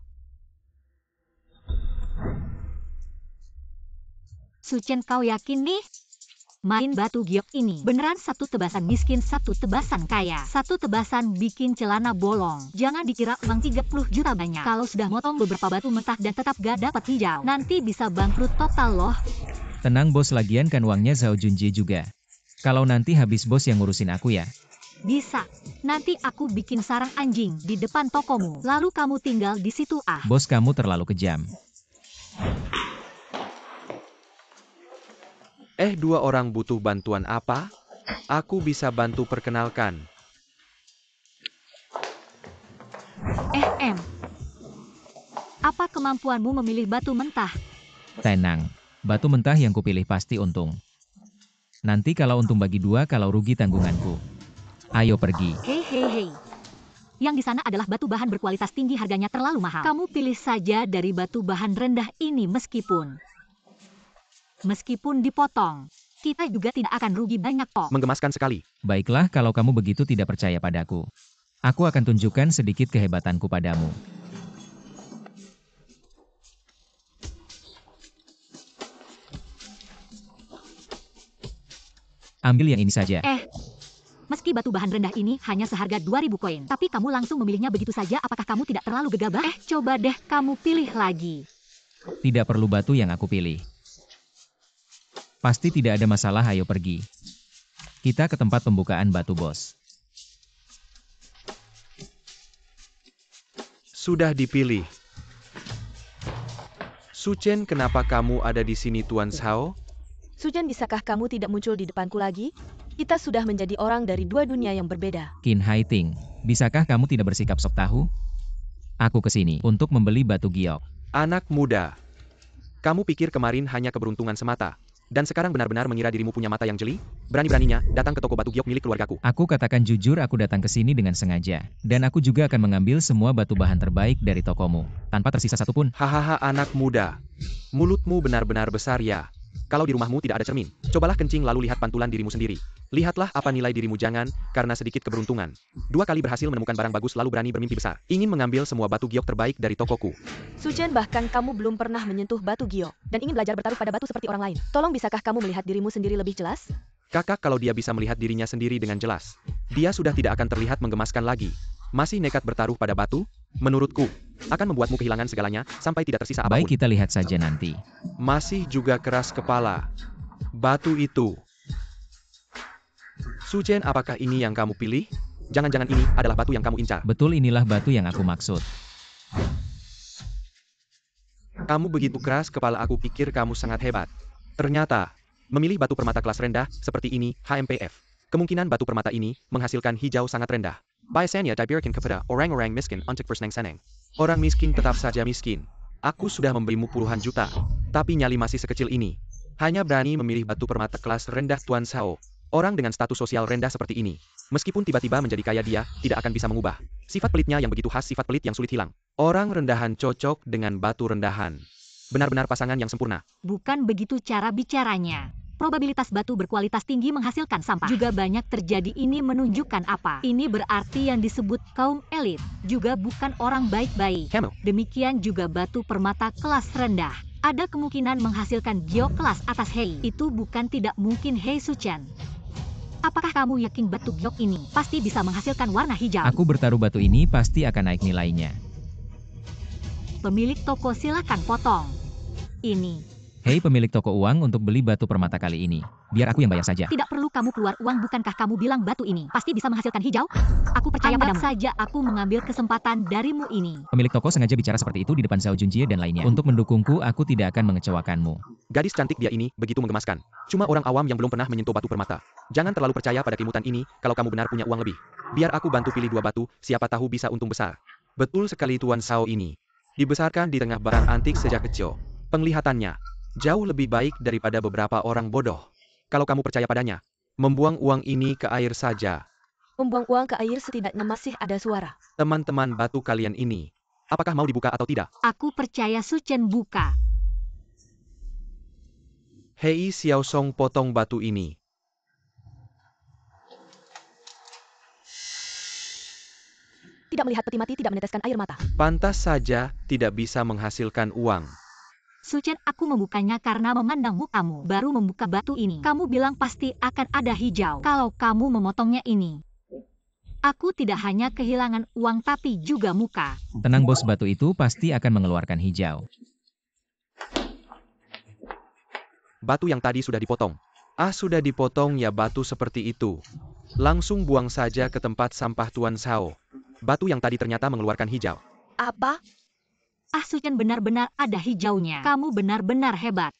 Suchen, kau yakin nih? Main batu giok ini beneran satu tebasan miskin, satu tebasan kaya. Satu tebasan bikin celana bolong. Jangan dikira uang 30 juta banyak. Kalau sudah motong beberapa batu mentah dan tetap gak dapat hijau, nanti bisa bangkrut total loh. Tenang bos, lagian kan uangnya Zhao Junjie juga. Kalau nanti habis bos yang ngurusin aku ya. Bisa. Nanti aku bikin sarang anjing di depan tokomu. Lalu kamu tinggal di situ. Bos, kamu terlalu kejam. Dua orang butuh bantuan apa? Aku bisa bantu perkenalkan. Apa kemampuanmu memilih batu mentah? Tenang. Batu mentah yang kupilih pasti untung. Nanti kalau untung bagi dua, kalau rugi tanggunganku. Ayo pergi. Hei. Yang di sana adalah batu bahan berkualitas tinggi, harganya terlalu mahal. Kamu pilih saja dari batu bahan rendah ini. Meskipun dipotong, kita juga tidak akan rugi banyak kok. Menggemaskan sekali. Baiklah, kalau kamu begitu tidak percaya padaku. Aku akan tunjukkan sedikit kehebatanku padamu. Ambil yang ini saja. Meski batu bahan rendah ini hanya seharga 2.000 koin, tapi kamu langsung memilihnya begitu saja. Apakah kamu tidak terlalu gegabah? Coba deh kamu pilih lagi. Tidak perlu batu yang aku pilih. Pasti tidak ada masalah, ayo pergi. Kita ke tempat pembukaan batu, bos. Sudah dipilih. Suchen, kenapa kamu ada di sini, Tuan Zhao? Suchen, bisakah kamu tidak muncul di depanku lagi? Kita sudah menjadi orang dari dua dunia yang berbeda. Qin Haiting, bisakah kamu tidak bersikap sok tahu? Aku kesini untuk membeli batu giok. Anak muda. Kamu pikir kemarin hanya keberuntungan semata, dan sekarang benar-benar mengira dirimu punya mata yang jeli? Berani-beraninya datang ke toko batu giok milik keluargaku. Aku katakan jujur, aku datang ke sini dengan sengaja. Dan aku juga akan mengambil semua batu bahan terbaik dari tokomu, tanpa tersisa satupun. Hahaha, anak muda. Mulutmu benar-benar besar ya. Kalau di rumahmu tidak ada cermin, cobalah kencing lalu lihat pantulan dirimu sendiri. Lihatlah apa nilai dirimu, jangan karena sedikit keberuntungan 2 kali berhasil menemukan barang bagus lalu berani bermimpi besar. Ingin mengambil semua batu giok terbaik dari tokoku. Suchen, bahkan kamu belum pernah menyentuh batu giok dan ingin belajar bertaruh pada batu seperti orang lain. Tolong, bisakah kamu melihat dirimu sendiri lebih jelas? Kakak, kalau dia bisa melihat dirinya sendiri dengan jelas, dia sudah tidak akan terlihat menggemaskan lagi. Masih nekat bertaruh pada batu? Menurutku, akan membuatmu kehilangan segalanya sampai tidak tersisa apapun. Baik, kita lihat saja nanti. Masih juga keras kepala. Batu itu. Suchen, apakah ini yang kamu pilih? Jangan-jangan ini adalah batu yang kamu incar. Betul, inilah batu yang aku maksud. Kamu begitu keras kepala, aku pikir kamu sangat hebat. Ternyata, memilih batu permata kelas rendah seperti ini, HMPF. Kemungkinan batu permata ini menghasilkan hijau sangat rendah. Biasanya diberikan kepada orang-orang miskin untuk bersenang-senang. Orang miskin tetap saja miskin. Aku sudah memberimu puluhan juta, tapi nyali masih sekecil ini. Hanya berani memilih batu permata kelas rendah Tuan Sao. Orang dengan status sosial rendah seperti ini, meskipun tiba-tiba menjadi kaya dia, tidak akan bisa mengubah sifat pelitnya yang begitu khas, sifat pelit yang sulit hilang. Orang rendahan cocok dengan batu rendahan. Benar-benar pasangan yang sempurna. Bukan begitu cara bicaranya. Probabilitas batu berkualitas tinggi menghasilkan sampah juga banyak terjadi. Ini menunjukkan apa? Ini berarti yang disebut kaum elit juga bukan orang baik-baik. Kamu. Demikian juga batu permata kelas rendah. Ada kemungkinan menghasilkan giok kelas atas Hei. Itu bukan tidak mungkin Hei Suchen. Apakah kamu yakin batu giok ini pasti bisa menghasilkan warna hijau? Aku bertaruh batu ini pasti akan naik nilainya. Pemilik toko silakan potong. Ini. Hei pemilik toko uang untuk beli batu permata kali ini. Biar aku yang bayar saja. Tidak perlu kamu keluar uang, bukankah kamu bilang batu ini pasti bisa menghasilkan hijau? Aku percaya padamu. Saja aku mengambil kesempatan darimu ini. Pemilik toko sengaja bicara seperti itu di depan Xiao Junjie dan lainnya. Untuk mendukungku, aku tidak akan mengecewakanmu. Gadis cantik dia ini begitu menggemaskan. Cuma orang awam yang belum pernah menyentuh batu permata. Jangan terlalu percaya pada kelimutan ini kalau kamu benar punya uang lebih. Biar aku bantu pilih 2 batu, siapa tahu bisa untung besar. Betul sekali Tuan Sao ini. Dibesarkan di tengah barang antik sejak kecil. Penglihatannya jauh lebih baik daripada beberapa orang bodoh. Kalau kamu percaya padanya, membuang uang ini ke air saja. Membuang uang ke air setidaknya masih ada suara. Teman-teman batu kalian ini, apakah mau dibuka atau tidak? Aku percaya Suchen buka. Hei Xiao Song potong batu ini. Tidak melihat peti mati, tidak meneteskan air mata. Pantas saja tidak bisa menghasilkan uang. Suchen, aku membukanya karena memandang mukamu. Baru membuka batu ini. Kamu bilang pasti akan ada hijau. Kalau kamu memotongnya ini. Aku tidak hanya kehilangan uang tapi juga muka. Tenang bos, batu itu pasti akan mengeluarkan hijau. Batu yang tadi sudah dipotong. Sudah dipotong ya batu seperti itu. Langsung buang saja ke tempat sampah Tuan Sao. Batu yang tadi ternyata mengeluarkan hijau. Apa? Suchen, benar-benar ada hijaunya. Kamu benar-benar hebat.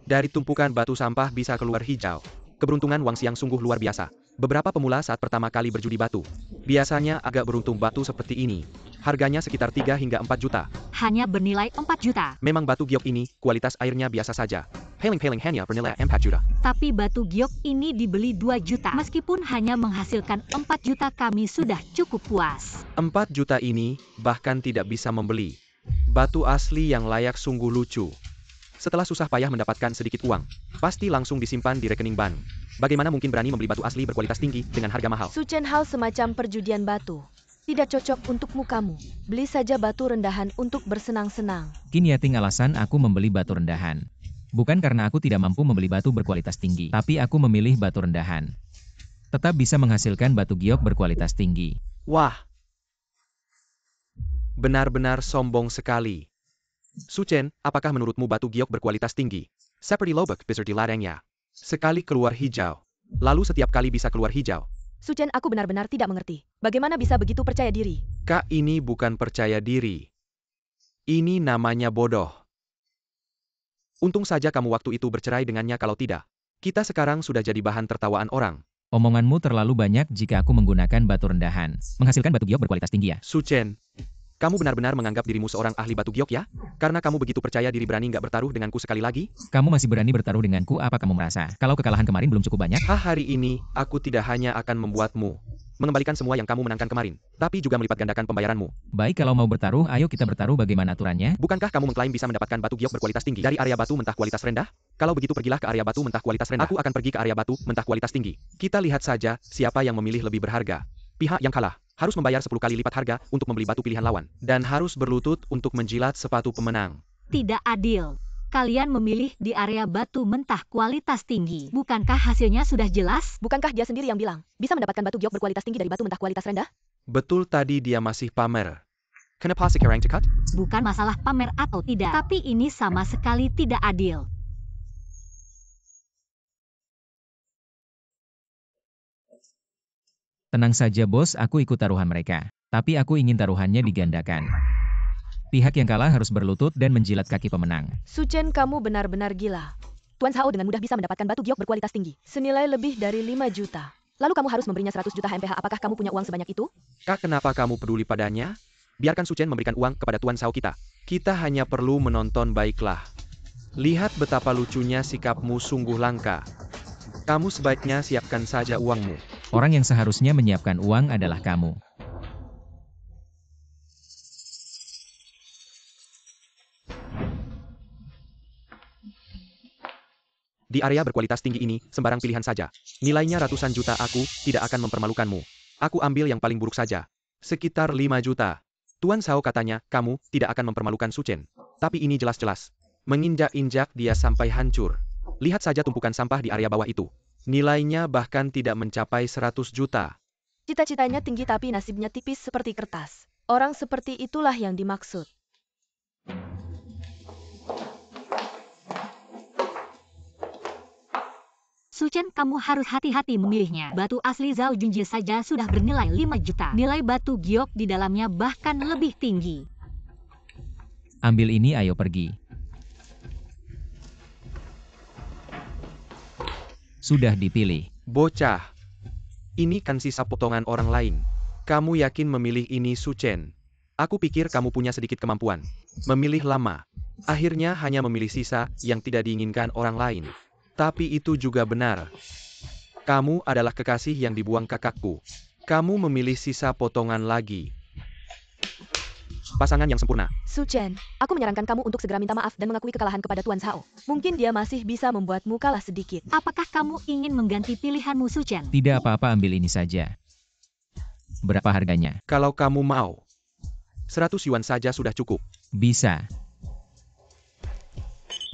Dari tumpukan batu sampah bisa keluar hijau. Keberuntungan Wang Xiang sungguh luar biasa. Beberapa pemula saat pertama kali berjudi batu, biasanya agak beruntung batu seperti ini. Harganya sekitar 3 hingga 4 juta. Hanya bernilai 4 juta. Memang batu giok ini, kualitas airnya biasa saja. Heling hanya bernilai 4 juta. Tapi batu giok ini dibeli 2 juta. Meskipun hanya menghasilkan 4 juta, kami sudah cukup puas. 4 juta ini bahkan tidak bisa membeli. Batu asli yang layak sungguh lucu. Setelah susah payah mendapatkan sedikit uang, pasti langsung disimpan di rekening bank. Bagaimana mungkin berani membeli batu asli berkualitas tinggi dengan harga mahal? Suchen, hal semacam perjudian batu tidak cocok untukmu kamu. Beli saja batu rendahan untuk bersenang-senang. Qin Yating alasan aku membeli batu rendahan. Bukan karena aku tidak mampu membeli batu berkualitas tinggi, tapi aku memilih batu rendahan. Tetap bisa menghasilkan batu giok berkualitas tinggi. Wah, benar-benar sombong sekali. Suchen, apakah menurutmu batu giok berkualitas tinggi? Seperti lobak besar di ladangnya. Sekali keluar hijau, lalu setiap kali bisa keluar hijau. Suchen, aku benar-benar tidak mengerti. Bagaimana bisa begitu percaya diri? Kak, ini bukan percaya diri. Ini namanya bodoh. Untung saja kamu waktu itu bercerai dengannya, kalau tidak, kita sekarang sudah jadi bahan tertawaan orang. Omonganmu terlalu banyak jika aku menggunakan batu rendahan. Menghasilkan batu giok berkualitas tinggi ya? Suchen, kamu benar-benar menganggap dirimu seorang ahli batu giok ya? Karena kamu begitu percaya diri berani nggak bertaruh denganku sekali lagi? Kamu masih berani bertaruh denganku, apa kamu merasa? Kalau kekalahan kemarin belum cukup banyak? Hari ini, aku tidak hanya akan membuatmu mengembalikan semua yang kamu menangkan kemarin, tapi juga melipat gandakan pembayaranmu. Baik, kalau mau bertaruh, ayo kita bertaruh. Bagaimana aturannya? Bukankah kamu mengklaim bisa mendapatkan batu giok berkualitas tinggi dari area batu mentah kualitas rendah? Kalau begitu pergilah ke area batu mentah kualitas rendah. Aku akan pergi ke area batu mentah kualitas tinggi. Kita lihat saja siapa yang memilih lebih berharga. Pihak yang kalah harus membayar 10 kali lipat harga untuk membeli batu pilihan lawan, dan harus berlutut untuk menjilat sepatu pemenang. Tidak adil. Kalian memilih di area batu mentah kualitas tinggi. Bukankah hasilnya sudah jelas? Bukankah dia sendiri yang bilang bisa mendapatkan batu giok berkualitas tinggi dari batu mentah kualitas rendah? Betul, tadi dia masih pamer. Kenapa sekarang cekat? Bukan masalah pamer atau tidak, tapi ini sama sekali tidak adil. Tenang saja bos, aku ikut taruhan mereka. Tapi aku ingin taruhannya digandakan. Pihak yang kalah harus berlutut dan menjilat kaki pemenang. Suchen, kamu benar-benar gila. Tuan Sao dengan mudah bisa mendapatkan batu giok berkualitas tinggi, senilai lebih dari 5 juta. Lalu kamu harus memberinya 100 juta HMPH. Apakah kamu punya uang sebanyak itu? Kak, kenapa kamu peduli padanya? Biarkan Suchen memberikan uang kepada Tuan Sao kita. Kita hanya perlu menonton, baiklah. Lihat betapa lucunya sikapmu sungguh langka. Kamu sebaiknya siapkan saja uangmu. Orang yang seharusnya menyiapkan uang adalah kamu. Di area berkualitas tinggi ini, sembarang pilihan saja. Nilainya ratusan juta, aku tidak akan mempermalukanmu. Aku ambil yang paling buruk saja. Sekitar 5 juta. Tuan Shao katanya, kamu tidak akan mempermalukan Su Chen. Tapi ini jelas-jelas menginjak-injak dia sampai hancur. Lihat saja tumpukan sampah di area bawah itu. Nilainya bahkan tidak mencapai 100 juta. Cita-citanya tinggi tapi nasibnya tipis seperti kertas. Orang seperti itulah yang dimaksud. Su Chen, kamu harus hati-hati memilihnya. Batu asli Zhao Junjie saja sudah bernilai 5 juta. Nilai batu giok di dalamnya bahkan lebih tinggi. Ambil ini, ayo pergi. Sudah dipilih. Bocah. Ini kan sisa potongan orang lain. Kamu yakin memilih ini, Su Chen? Aku pikir kamu punya sedikit kemampuan. Memilih lama. Akhirnya hanya memilih sisa yang tidak diinginkan orang lain. Tapi itu juga benar. Kamu adalah kekasih yang dibuang kakakku. Kamu memilih sisa potongan lagi. Pasangan yang sempurna. Su Chen, aku menyarankan kamu untuk segera minta maaf dan mengakui kekalahan kepada Tuan Shao. Mungkin dia masih bisa membuatmu kalah sedikit. Apakah kamu ingin mengganti pilihanmu, Su Chen? Tidak apa-apa, ambil ini saja. Berapa harganya? Kalau kamu mau, 100 yuan saja sudah cukup. Bisa.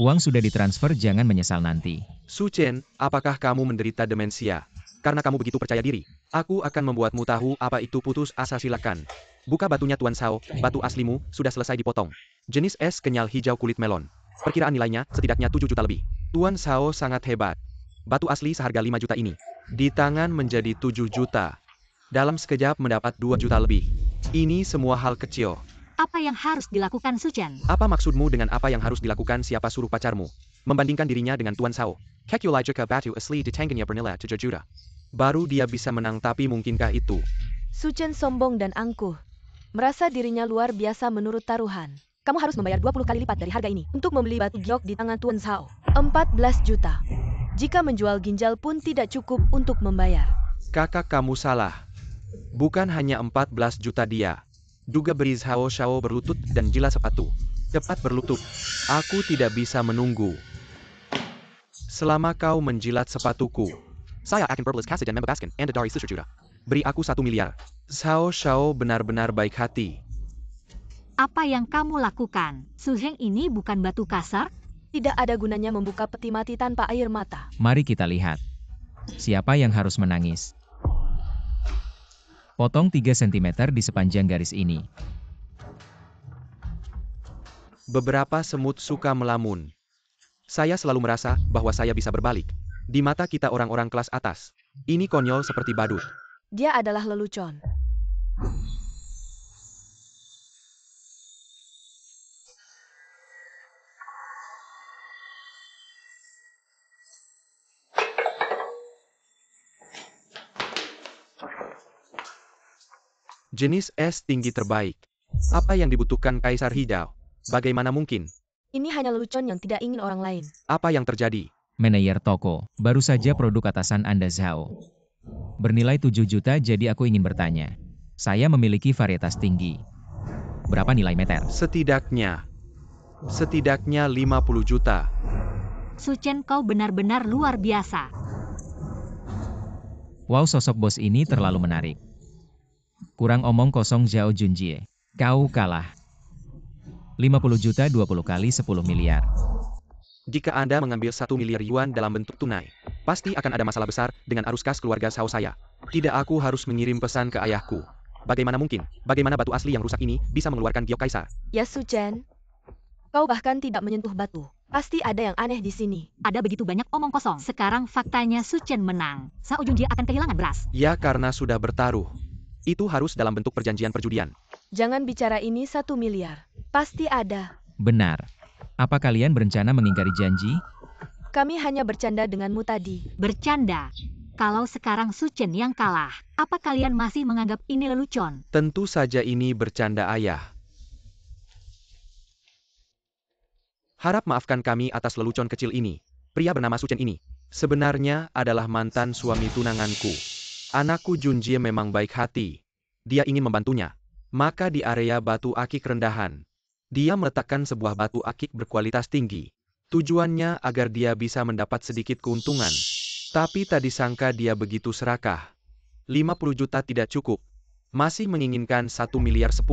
Uang sudah ditransfer, jangan menyesal nanti. Su Chen, apakah kamu menderita demensia? Karena kamu begitu percaya diri, aku akan membuatmu tahu apa itu putus asa. Silakan. Buka batunya, Tuan Shao. Batu aslimu sudah selesai dipotong. Jenis es kenyal hijau kulit melon. Perkiraan nilainya setidaknya 7 juta lebih. Tuan Shao sangat hebat. Batu asli seharga 5 juta ini di tangan menjadi 7 juta. Dalam sekejap mendapat 2 juta lebih. Ini semua hal kecil. Apa yang harus dilakukan, Su Chen? Apa maksudmu dengan apa yang harus dilakukan? Siapa suruh pacarmu membandingkan dirinya dengan Tuan Shao? Kekulai jika batu asli di tangannya bernilai 7 juta. Baru dia bisa menang, tapi mungkinkah itu? Su Chen sombong dan angkuh. Merasa dirinya luar biasa menurut taruhan. Kamu harus membayar 20 kali lipat dari harga ini untuk membeli batu giok di tangan Tuan Shao. 14 juta. Jika menjual ginjal pun tidak cukup untuk membayar. Kakak, kamu salah. Bukan hanya 14 juta dia. Juga beri Shao berlutut dan jilat sepatu. Cepat berlutut. Aku tidak bisa menunggu. Selama kau menjilat sepatuku, saya akan berbelas kasih dan membebaskan Anda dari 1 juta. Beri aku 1 miliar. Shao benar-benar baik hati. Apa yang kamu lakukan? Su Heng ini bukan batu kasar? Tidak ada gunanya membuka peti mati tanpa air mata. Mari kita lihat. Siapa yang harus menangis? Potong 3 cm di sepanjang garis ini. Beberapa semut suka melamun. Saya selalu merasa bahwa saya bisa berbalik. Di mata kita orang-orang kelas atas, ini konyol seperti badut. Dia adalah lelucon. Jenis es tinggi terbaik. Apa yang dibutuhkan Kaisar Hijau? Bagaimana mungkin? Ini hanya lelucon yang tidak ingin orang lain. Apa yang terjadi? Manajer toko, baru saja produk atasan Anda Zhao. Bernilai 7 juta, jadi aku ingin bertanya. Saya memiliki varietas tinggi. Berapa nilai meter? Setidaknya 50 juta. Su Chen, kau benar-benar luar biasa. Wow, sosok bos ini terlalu menarik. Kurang omong kosong, Zhao Junjie. Kau kalah. 50 juta 20 kali 10 miliar. Jika Anda mengambil 1 miliar yuan dalam bentuk tunai, pasti akan ada masalah besar dengan arus kas keluarga Shao saya. Tidak, aku harus mengirim pesan ke ayahku. Bagaimana mungkin? Bagaimana batu asli yang rusak ini bisa mengeluarkan giok kaisar? Ya Su Chen, kau bahkan tidak menyentuh batu. Pasti ada yang aneh di sini. Ada begitu banyak omong kosong. Sekarang faktanya Su Chen menang. Zhao Junjie akan kehilangan beras. Ya, karena sudah bertaruh. Itu harus dalam bentuk perjanjian perjudian. Jangan bicara ini 1 miliar. Pasti ada. Benar. Apa kalian berencana mengingkari janji? Kami hanya bercanda denganmu tadi. Bercanda. Kalau sekarang Su Chen yang kalah, apa kalian masih menganggap ini lelucon? Tentu saja ini bercanda, ayah. Harap maafkan kami atas lelucon kecil ini. Pria bernama Su Chen ini sebenarnya adalah mantan suami tunanganku. Anakku Junjie memang baik hati. Dia ingin membantunya. Maka di area batu akik rendahan, dia meletakkan sebuah batu akik berkualitas tinggi. Tujuannya agar dia bisa mendapat sedikit keuntungan. Tapi tak disangka dia begitu serakah. 50 juta tidak cukup. Masih menginginkan 1 miliar 10.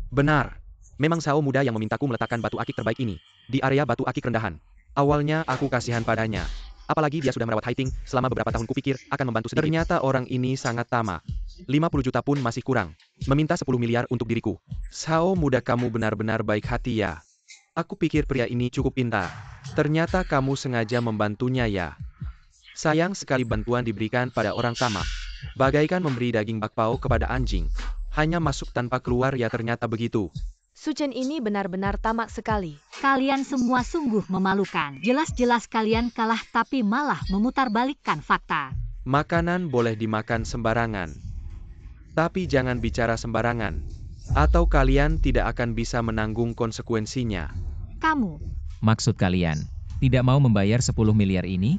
Benar. Memang Sao muda yang memintaku meletakkan batu akik terbaik ini di area batu akik rendahan. Awalnya aku kasihan padanya. Apalagi dia sudah merawat Hai Ting selama beberapa tahun, kupikir akan membantu sedikit. Ternyata orang ini sangat tamak. 50 juta pun masih kurang. Meminta 10 miliar untuk diriku. Sao muda, kamu benar-benar baik hati ya. Aku pikir pria ini cukup pintar. Ternyata kamu sengaja membantunya ya. Sayang sekali bantuan diberikan pada orang tamak. Bagaikan memberi daging bakpao kepada anjing. Hanya masuk tanpa keluar ya, ternyata begitu. Su Chen ini benar-benar tamak sekali. Kalian semua sungguh memalukan. Jelas-jelas kalian kalah tapi malah memutarbalikkan fakta. Makanan boleh dimakan sembarangan. Tapi jangan bicara sembarangan. Atau kalian tidak akan bisa menanggung konsekuensinya. Kamu. Maksud kalian, tidak mau membayar 10 miliar ini?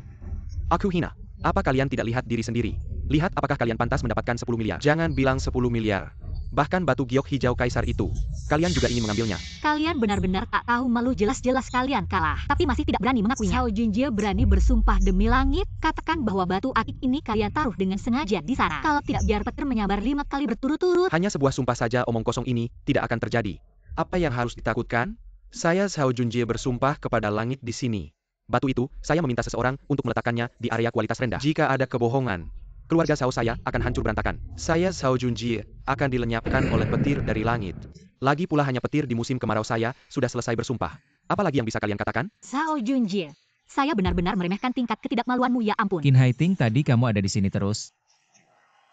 Aku hina. Apa kalian tidak lihat diri sendiri? Lihat apakah kalian pantas mendapatkan 10 miliar. Jangan bilang 10 miliar. Bahkan batu giok hijau kaisar itu, kalian juga ingin mengambilnya. Kalian benar-benar tak tahu malu, jelas-jelas kalian kalah. Tapi masih tidak berani mengakuinya. Xiao Junjie berani bersumpah demi langit, katakan bahwa batu akik ini kalian taruh dengan sengaja di sana. Kalau tidak, biar petir menyabar 5 kali berturut-turut. Hanya sebuah sumpah saja, omong kosong ini tidak akan terjadi. Apa yang harus ditakutkan? Saya Xiao Junjie bersumpah kepada langit di sini. Batu itu, saya meminta seseorang untuk meletakkannya di area kualitas rendah. Jika ada kebohongan, keluarga Xiao saya akan hancur berantakan. Saya Xiao Junjie akan dilenyapkan oleh petir dari langit. Lagi pula hanya petir di musim kemarau saya sudah selesai bersumpah. Apalagi yang bisa kalian katakan? Xiao Junjie, saya benar-benar meremehkan tingkat ketidakmaluanmu, ya ampun. Qin Hai Ting, tadi kamu ada di sini terus.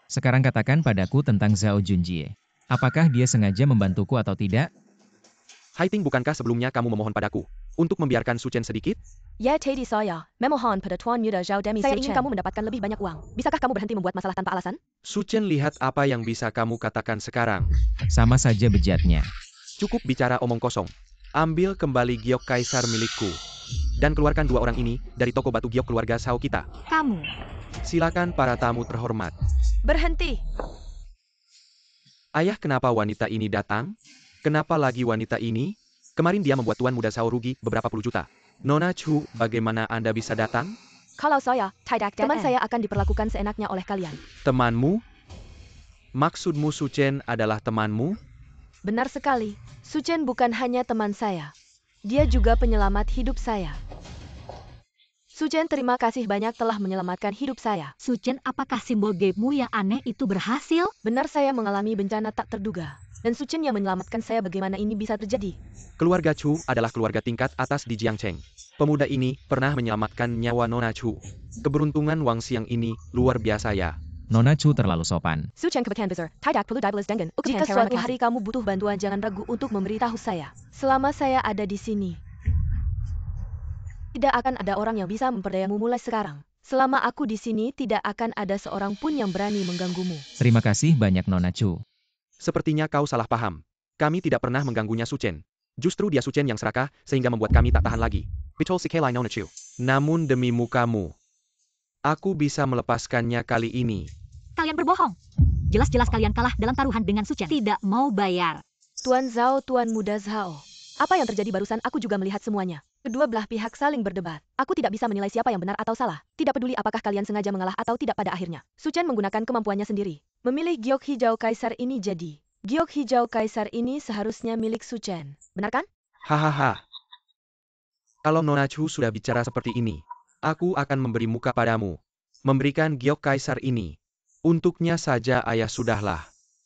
Sekarang katakan padaku tentang Xiao Junjie. Apakah dia sengaja membantuku atau tidak? Hai Ting, bukankah sebelumnya kamu memohon padaku untuk membiarkan Su Chen sedikit? Ya tadi saya memohon pada Tuan Muda Zhao Demi Su Chen. Saya ingin kamu mendapatkan lebih banyak uang. Bisakah kamu berhenti membuat masalah tanpa alasan? Su Chen, lihat apa yang bisa kamu katakan sekarang. Sama saja bejatnya. Cukup bicara omong kosong. Ambil kembali giok kaisar milikku. Dan keluarkan 2 orang ini dari toko batu giok keluarga Sao kita. Kamu. Silakan para tamu terhormat. Berhenti. Ayah, kenapa wanita ini datang? Kenapa lagi wanita ini? Kemarin dia membuat Tuan Muda Sao rugi beberapa puluh juta. Nona Chu, bagaimana Anda bisa datang? Kalau saya, teman saya akan diperlakukan seenaknya oleh kalian. Temanmu? Maksudmu Su Chen adalah temanmu? Benar sekali. Su Chen bukan hanya teman saya. Dia juga penyelamat hidup saya. Su Chen, terima kasih banyak telah menyelamatkan hidup saya. Su Chen, apakah simbol gamemu yang aneh itu berhasil? Benar, saya mengalami bencana tak terduga. Dan Su Chen yang menyelamatkan saya. Bagaimana ini bisa terjadi? Keluarga Chu adalah keluarga tingkat atas di Jiangcheng. Pemuda ini pernah menyelamatkan nyawa Nona Chu. Keberuntungan Wang Xiang ini luar biasa ya. Nona Chu terlalu sopan. Su Chen kebakian besar, tidak perlu dibalas dengan. Jika suatu hari kamu butuh bantuan, jangan ragu untuk memberitahu saya. Selama saya ada di sini, tidak akan ada orang yang bisa memperdayamu mulai sekarang. Selama aku di sini, tidak akan ada seorang pun yang berani mengganggumu. Terima kasih banyak Nona Chu. Sepertinya kau salah paham. Kami tidak pernah mengganggunya Su Chen. Justru dia Su Chen yang serakah, sehingga membuat kami tak tahan lagi. Betul sekali Nona Chu. Namun demi mukamu, aku bisa melepaskannya kali ini. Kalian berbohong. Jelas-jelas kalian kalah dalam taruhan dengan Su Chen. Tidak mau bayar. Tuan Zhao, Tuan Muda Zhao. Apa yang terjadi barusan? Aku juga melihat semuanya. Kedua belah pihak saling berdebat. Aku tidak bisa menilai siapa yang benar atau salah. Tidak peduli apakah kalian sengaja mengalah atau tidak pada akhirnya. Su Chen menggunakan kemampuannya sendiri. Memilih giok hijau kaisar ini jadi. Giok hijau kaisar ini seharusnya milik Su Chen. Benar kan? Hahaha. Kalau Nona Chu sudah bicara seperti ini, aku akan memberi muka padamu. Memberikan giok kaisar ini. Untuknya saja ayah sudahlah.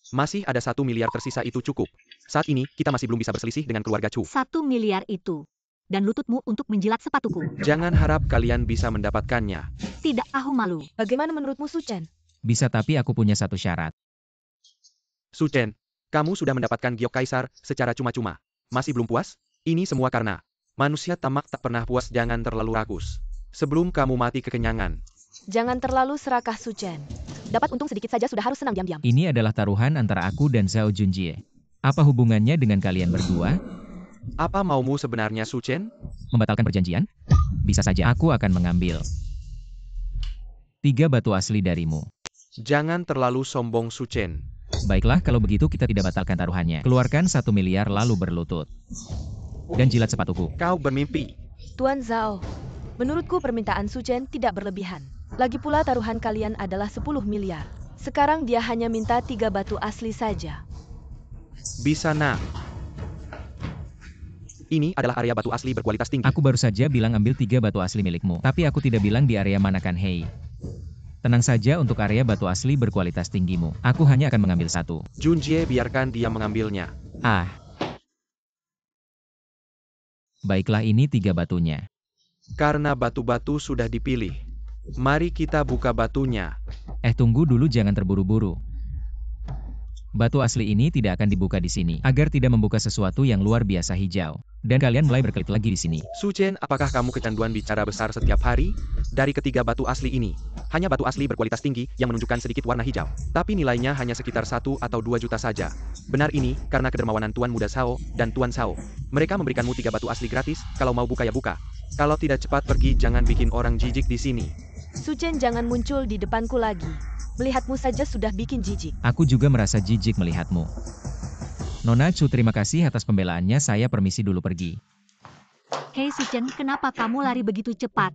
Masih ada 1 miliar tersisa, itu cukup. Saat ini, kita masih belum bisa berselisih dengan keluarga Chu. 1 miliar itu. Dan lututmu untuk menjilat sepatuku. Jangan harap kalian bisa mendapatkannya. Tidak tahu malu. Bagaimana menurutmu Su Chen? Bisa, tapi aku punya satu syarat. Su Chen, kamu sudah mendapatkan giok kaisar secara cuma-cuma. Masih belum puas? Ini semua karena manusia tamak tak pernah puas. Jangan terlalu rakus. Sebelum kamu mati kekenyangan. Jangan terlalu serakah Su Chen. Dapat untung sedikit saja sudah harus senang diam-diam. Ini adalah taruhan antara aku dan Xiao Junjie. Apa hubungannya dengan kalian berdua? Apa maumu sebenarnya, Su Chen? Membatalkan perjanjian? Bisa saja aku akan mengambil 3 batu asli darimu. Jangan terlalu sombong, Su Chen. Baiklah, kalau begitu kita tidak batalkan taruhannya. Keluarkan 1 miliar lalu berlutut. Dan jilat sepatuku. Kau bermimpi. Tuan Zhao, menurutku permintaan Su Chen tidak berlebihan. Lagi pula taruhan kalian adalah 10 miliar. Sekarang dia hanya minta 3 batu asli saja. Bisa nak. Ini adalah area batu asli berkualitas tinggi. Aku baru saja bilang ambil 3 batu asli milikmu. Tapi aku tidak bilang di area mana kan, hei. Tenang saja untuk area batu asli berkualitas tinggimu. Aku hanya akan mengambil 1. Junjie, biarkan dia mengambilnya. Ah. Baiklah, ini 3 batunya. Karena batu-batu sudah dipilih. Mari kita buka batunya. Tunggu dulu, jangan terburu-buru. Batu asli ini tidak akan dibuka di sini, agar tidak membuka sesuatu yang luar biasa hijau. Dan kalian mulai berkelit lagi di sini. Su Chen, apakah kamu kecanduan bicara besar setiap hari? Dari ketiga batu asli ini, hanya batu asli berkualitas tinggi yang menunjukkan sedikit warna hijau. Tapi nilainya hanya sekitar 1 atau 2 juta saja. Benar ini, karena kedermawanan Tuan Muda Zhao dan Tuan Zhao. Mereka memberikanmu 3 batu asli gratis, kalau mau buka ya buka. Kalau tidak cepat pergi, jangan bikin orang jijik di sini. Su Chen, jangan muncul di depanku lagi. Melihatmu saja sudah bikin jijik. Aku juga merasa jijik melihatmu. Nona Chu, terima kasih atas pembelaannya, saya permisi dulu pergi. Hei Su Chen, kenapa kamu lari begitu cepat?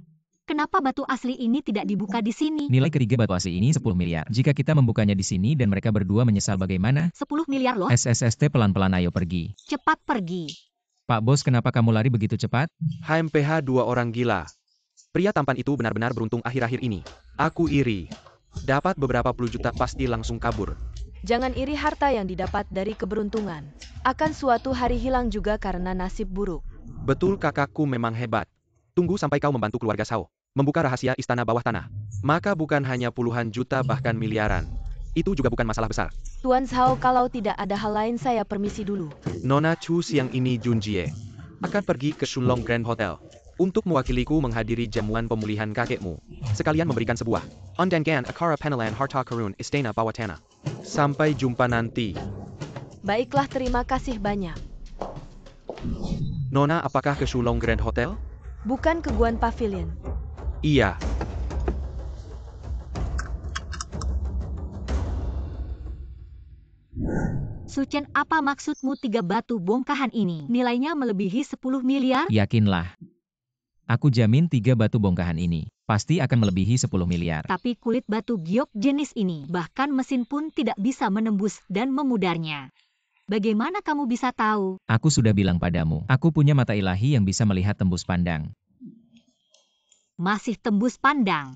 Kenapa batu asli ini tidak dibuka di sini? Nilai ketiga batu asli ini 10 miliar. Jika kita membukanya di sini dan mereka berdua menyesal bagaimana? 10 miliar loh. SSST, pelan-pelan, ayo pergi. Cepat pergi. Pak Bos, kenapa kamu lari begitu cepat? HMPH 2 orang gila. Pria tampan itu benar-benar beruntung akhir-akhir ini. Aku iri. Dapat beberapa puluh juta pasti langsung kabur. Jangan iri harta yang didapat dari keberuntungan. Akan suatu hari hilang juga karena nasib buruk. Betul, kakakku memang hebat. Tunggu sampai kau membantu keluarga Zhao membuka rahasia istana bawah tanah. Maka bukan hanya puluhan juta bahkan miliaran. Itu juga bukan masalah besar. Tuan Zhao, kalau tidak ada hal lain saya permisi dulu. Nona Chu, siang ini Junjie akan pergi ke Shunlong Grand Hotel untuk mewakiliku menghadiri jamuan pemulihan kakekmu. Sekalian memberikan sebuah undangan akara penelan harta karun istana bawah tanah. Sampai jumpa nanti. Baiklah, terima kasih banyak. Nona, apakah ke Shunlong Grand Hotel? Bukan ke Guan Pavilion. Iya. Su Chen, apa maksudmu 3 batu bongkahan ini? Nilainya melebihi 10 miliar? Yakinlah. Aku jamin 3 batu bongkahan ini pasti akan melebihi 10 miliar. Tapi kulit batu giok jenis ini, bahkan mesin pun tidak bisa menembus dan memudarnya. Bagaimana kamu bisa tahu? Aku sudah bilang padamu, aku punya mata ilahi yang bisa melihat tembus pandang. Masih tembus pandang?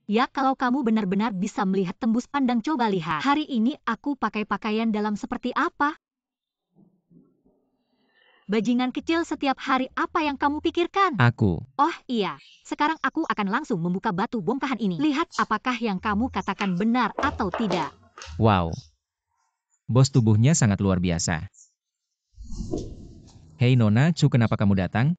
Ya, kalau kamu benar-benar bisa melihat tembus pandang, coba lihat. Hari ini aku pakai pakaian dalam seperti apa? Bajingan kecil, setiap hari apa yang kamu pikirkan? Aku. Oh iya, sekarang aku akan langsung membuka batu bongkahan ini. Lihat apakah yang kamu katakan benar atau tidak. Wow. Bos, tubuhnya sangat luar biasa. Hei Nona Chu, kenapa kamu datang?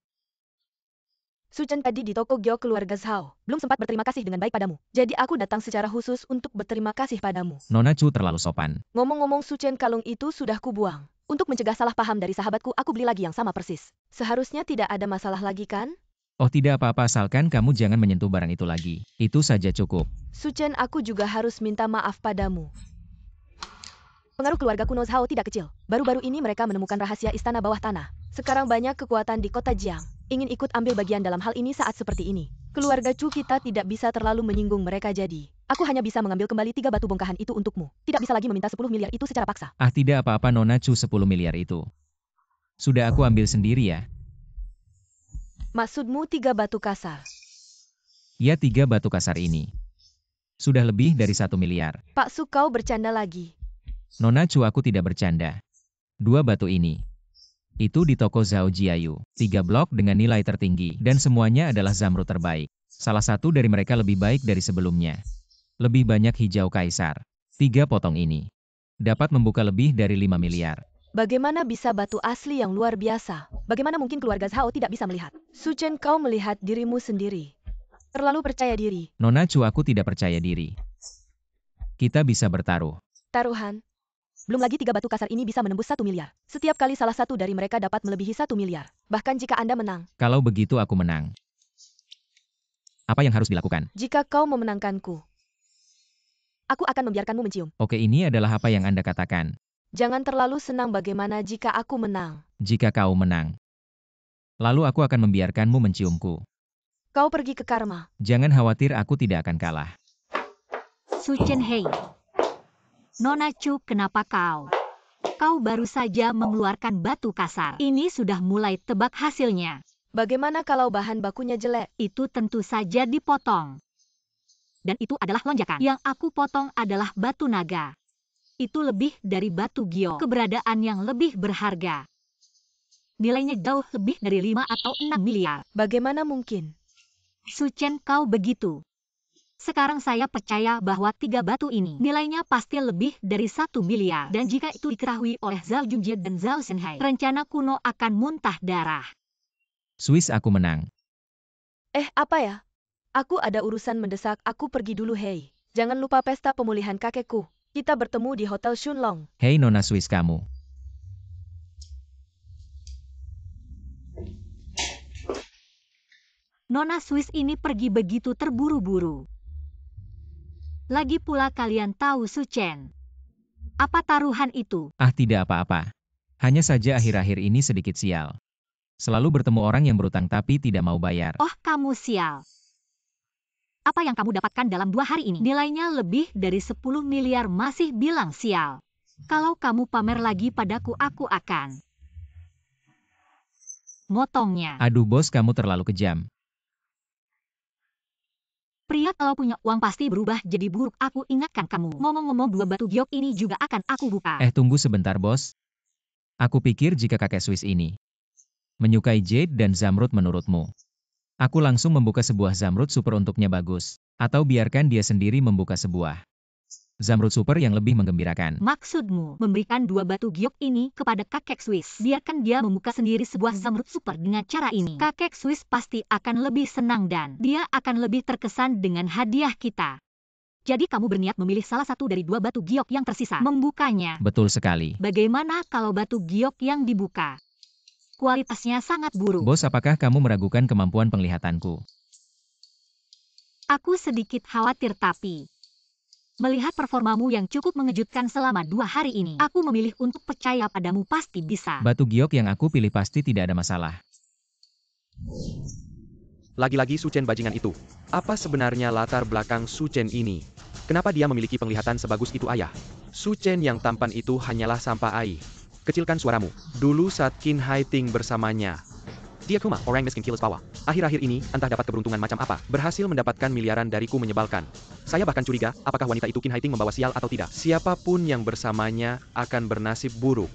Su Chen tadi di toko giok keluarga Zhao. Belum sempat berterima kasih dengan baik padamu. Jadi aku datang secara khusus untuk berterima kasih padamu. Nona Chu terlalu sopan. Ngomong-ngomong, Su Chen, kalung itu sudah kubuang. Untuk mencegah salah paham dari sahabatku, aku beli lagi yang sama persis. Seharusnya tidak ada masalah lagi kan? Oh, tidak apa-apa, asalkan kamu jangan menyentuh barang itu lagi. Itu saja cukup. Su Chen, aku juga harus minta maaf padamu. Pengaruh keluarga kuno Zhao tidak kecil. Baru-baru ini mereka menemukan rahasia istana bawah tanah. Sekarang banyak kekuatan di kota Jiang ingin ikut ambil bagian dalam hal ini saat seperti ini. Keluarga Chu kita tidak bisa terlalu menyinggung mereka, jadi aku hanya bisa mengambil kembali 3 batu bongkahan itu untukmu. Tidak bisa lagi meminta 10 miliar itu secara paksa. Ah, tidak apa-apa Nona Chu, 10 miliar itu sudah aku ambil sendiri ya. Maksudmu 3 batu kasar? Ya, 3 batu kasar ini sudah lebih dari 1 miliar. Pak Su, kau bercanda lagi. Nona Chu, aku tidak bercanda. 2 batu ini itu di toko Zhao Jiayu. 3 blok dengan nilai tertinggi dan semuanya adalah zamrud terbaik. Salah satu dari mereka lebih baik dari sebelumnya. Lebih banyak hijau kaisar. 3 potong ini dapat membuka lebih dari 5 miliar. Bagaimana bisa batu asli yang luar biasa? Bagaimana mungkin keluarga Zhao tidak bisa melihat? Su Chen, kau melihat dirimu sendiri. Terlalu percaya diri. Nona Chu, aku tidak percaya diri. Kita bisa bertaruh. Taruhan? Belum lagi 3 batu kasar ini bisa menembus 1 miliar. Setiap kali salah satu dari mereka dapat melebihi 1 miliar. Bahkan jika Anda menang. Kalau begitu aku menang. Apa yang harus dilakukan? Jika kau memenangkanku, aku akan membiarkanmu mencium. Oke, ini adalah apa yang Anda katakan. Jangan terlalu senang bagaimana jika aku menang. Jika kau menang, lalu aku akan membiarkanmu menciumku. Kau pergi ke Karma. Jangan khawatir, aku tidak akan kalah. Su Chen Hei. Nona Chu, kenapa kau? Kau baru saja mengeluarkan batu kasar. Ini sudah mulai tebak hasilnya. Bagaimana kalau bahan bakunya jelek? Itu tentu saja dipotong. Dan itu adalah lonjakan. Yang aku potong adalah batu naga. Itu lebih dari batu giok. Keberadaan yang lebih berharga. Nilainya jauh lebih dari 5 atau 6 miliar. Bagaimana mungkin? Su Chen, kau begitu. Sekarang saya percaya bahwa 3 batu ini nilainya pasti lebih dari 1 miliar. Dan jika itu diketahui oleh Zhao Junjie dan Zhao Shenhai, rencana kuno akan muntah darah. Swiss, aku menang. Apa ya? Aku ada urusan mendesak, aku pergi dulu hei. Jangan lupa pesta pemulihan kakekku. Kita bertemu di Hotel Shunlong. Hei Nona Swiss kamu. Nona Swiss ini pergi begitu terburu-buru. Lagi pula kalian tahu Su Chen. Apa taruhan itu? Ah, tidak apa-apa. Hanya saja akhir-akhir ini sedikit sial. Selalu bertemu orang yang berutang tapi tidak mau bayar. Oh, kamu sial. Apa yang kamu dapatkan dalam 2 hari ini? Nilainya lebih dari 10 miliar, masih bilang sial. Kalau kamu pamer lagi padaku, aku akan motongnya. Aduh bos, kamu terlalu kejam. Pria kalau punya uang pasti berubah jadi buruk. Aku ingatkan kamu. Ngomong-ngomong, 2 batu giok ini juga akan aku buka. Tunggu sebentar bos. Aku pikir jika kakek Swiss ini menyukai jade dan zamrud menurutmu, aku langsung membuka sebuah zamrud super untuknya bagus. Atau biarkan dia sendiri membuka sebuah zamrud super yang lebih menggembirakan. Maksudmu memberikan 2 batu giok ini kepada kakek Swiss? Biarkan dia membuka sendiri sebuah zamrud super. Dengan cara ini, kakek Swiss pasti akan lebih senang dan dia akan lebih terkesan dengan hadiah kita. Jadi kamu berniat memilih salah satu dari 2 batu giok yang tersisa, membukanya. Betul sekali. Bagaimana kalau batu giok yang dibuka kualitasnya sangat buruk? Bos, apakah kamu meragukan kemampuan penglihatanku? Aku sedikit khawatir, tapi melihat performamu yang cukup mengejutkan selama 2 hari ini, aku memilih untuk percaya padamu, pasti bisa. Batu giok yang aku pilih pasti tidak ada masalah. Lagi-lagi Su Chen bajingan itu. Apa sebenarnya latar belakang Su Chen ini? Kenapa dia memiliki penglihatan sebagus itu ayah? Su Chen yang tampan itu hanyalah sampah air. Kecilkan suaramu. Dulu saat Qin Hai Ting bersamanya, dia cuma orang miskin kilas bawah. Akhir-akhir ini, entah dapat keberuntungan macam apa, berhasil mendapatkan miliaran dariku menyebalkan. Saya bahkan curiga, apakah wanita itu Qin Hai Ting membawa sial atau tidak. Siapapun yang bersamanya akan bernasib buruk.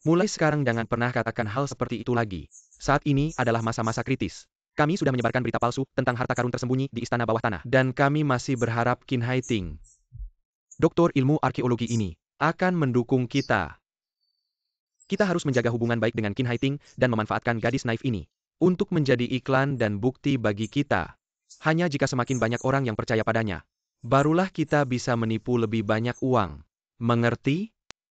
Mulai sekarang jangan pernah katakan hal seperti itu lagi. Saat ini adalah masa-masa kritis. Kami sudah menyebarkan berita palsu tentang harta karun tersembunyi di istana bawah tanah. Dan kami masih berharap Qin Hai Ting, doktor ilmu arkeologi ini, akan mendukung kita. Kita harus menjaga hubungan baik dengan Qin Hai Ting dan memanfaatkan gadis naif ini untuk menjadi iklan dan bukti bagi kita. Hanya jika semakin banyak orang yang percaya padanya, barulah kita bisa menipu lebih banyak uang. Mengerti?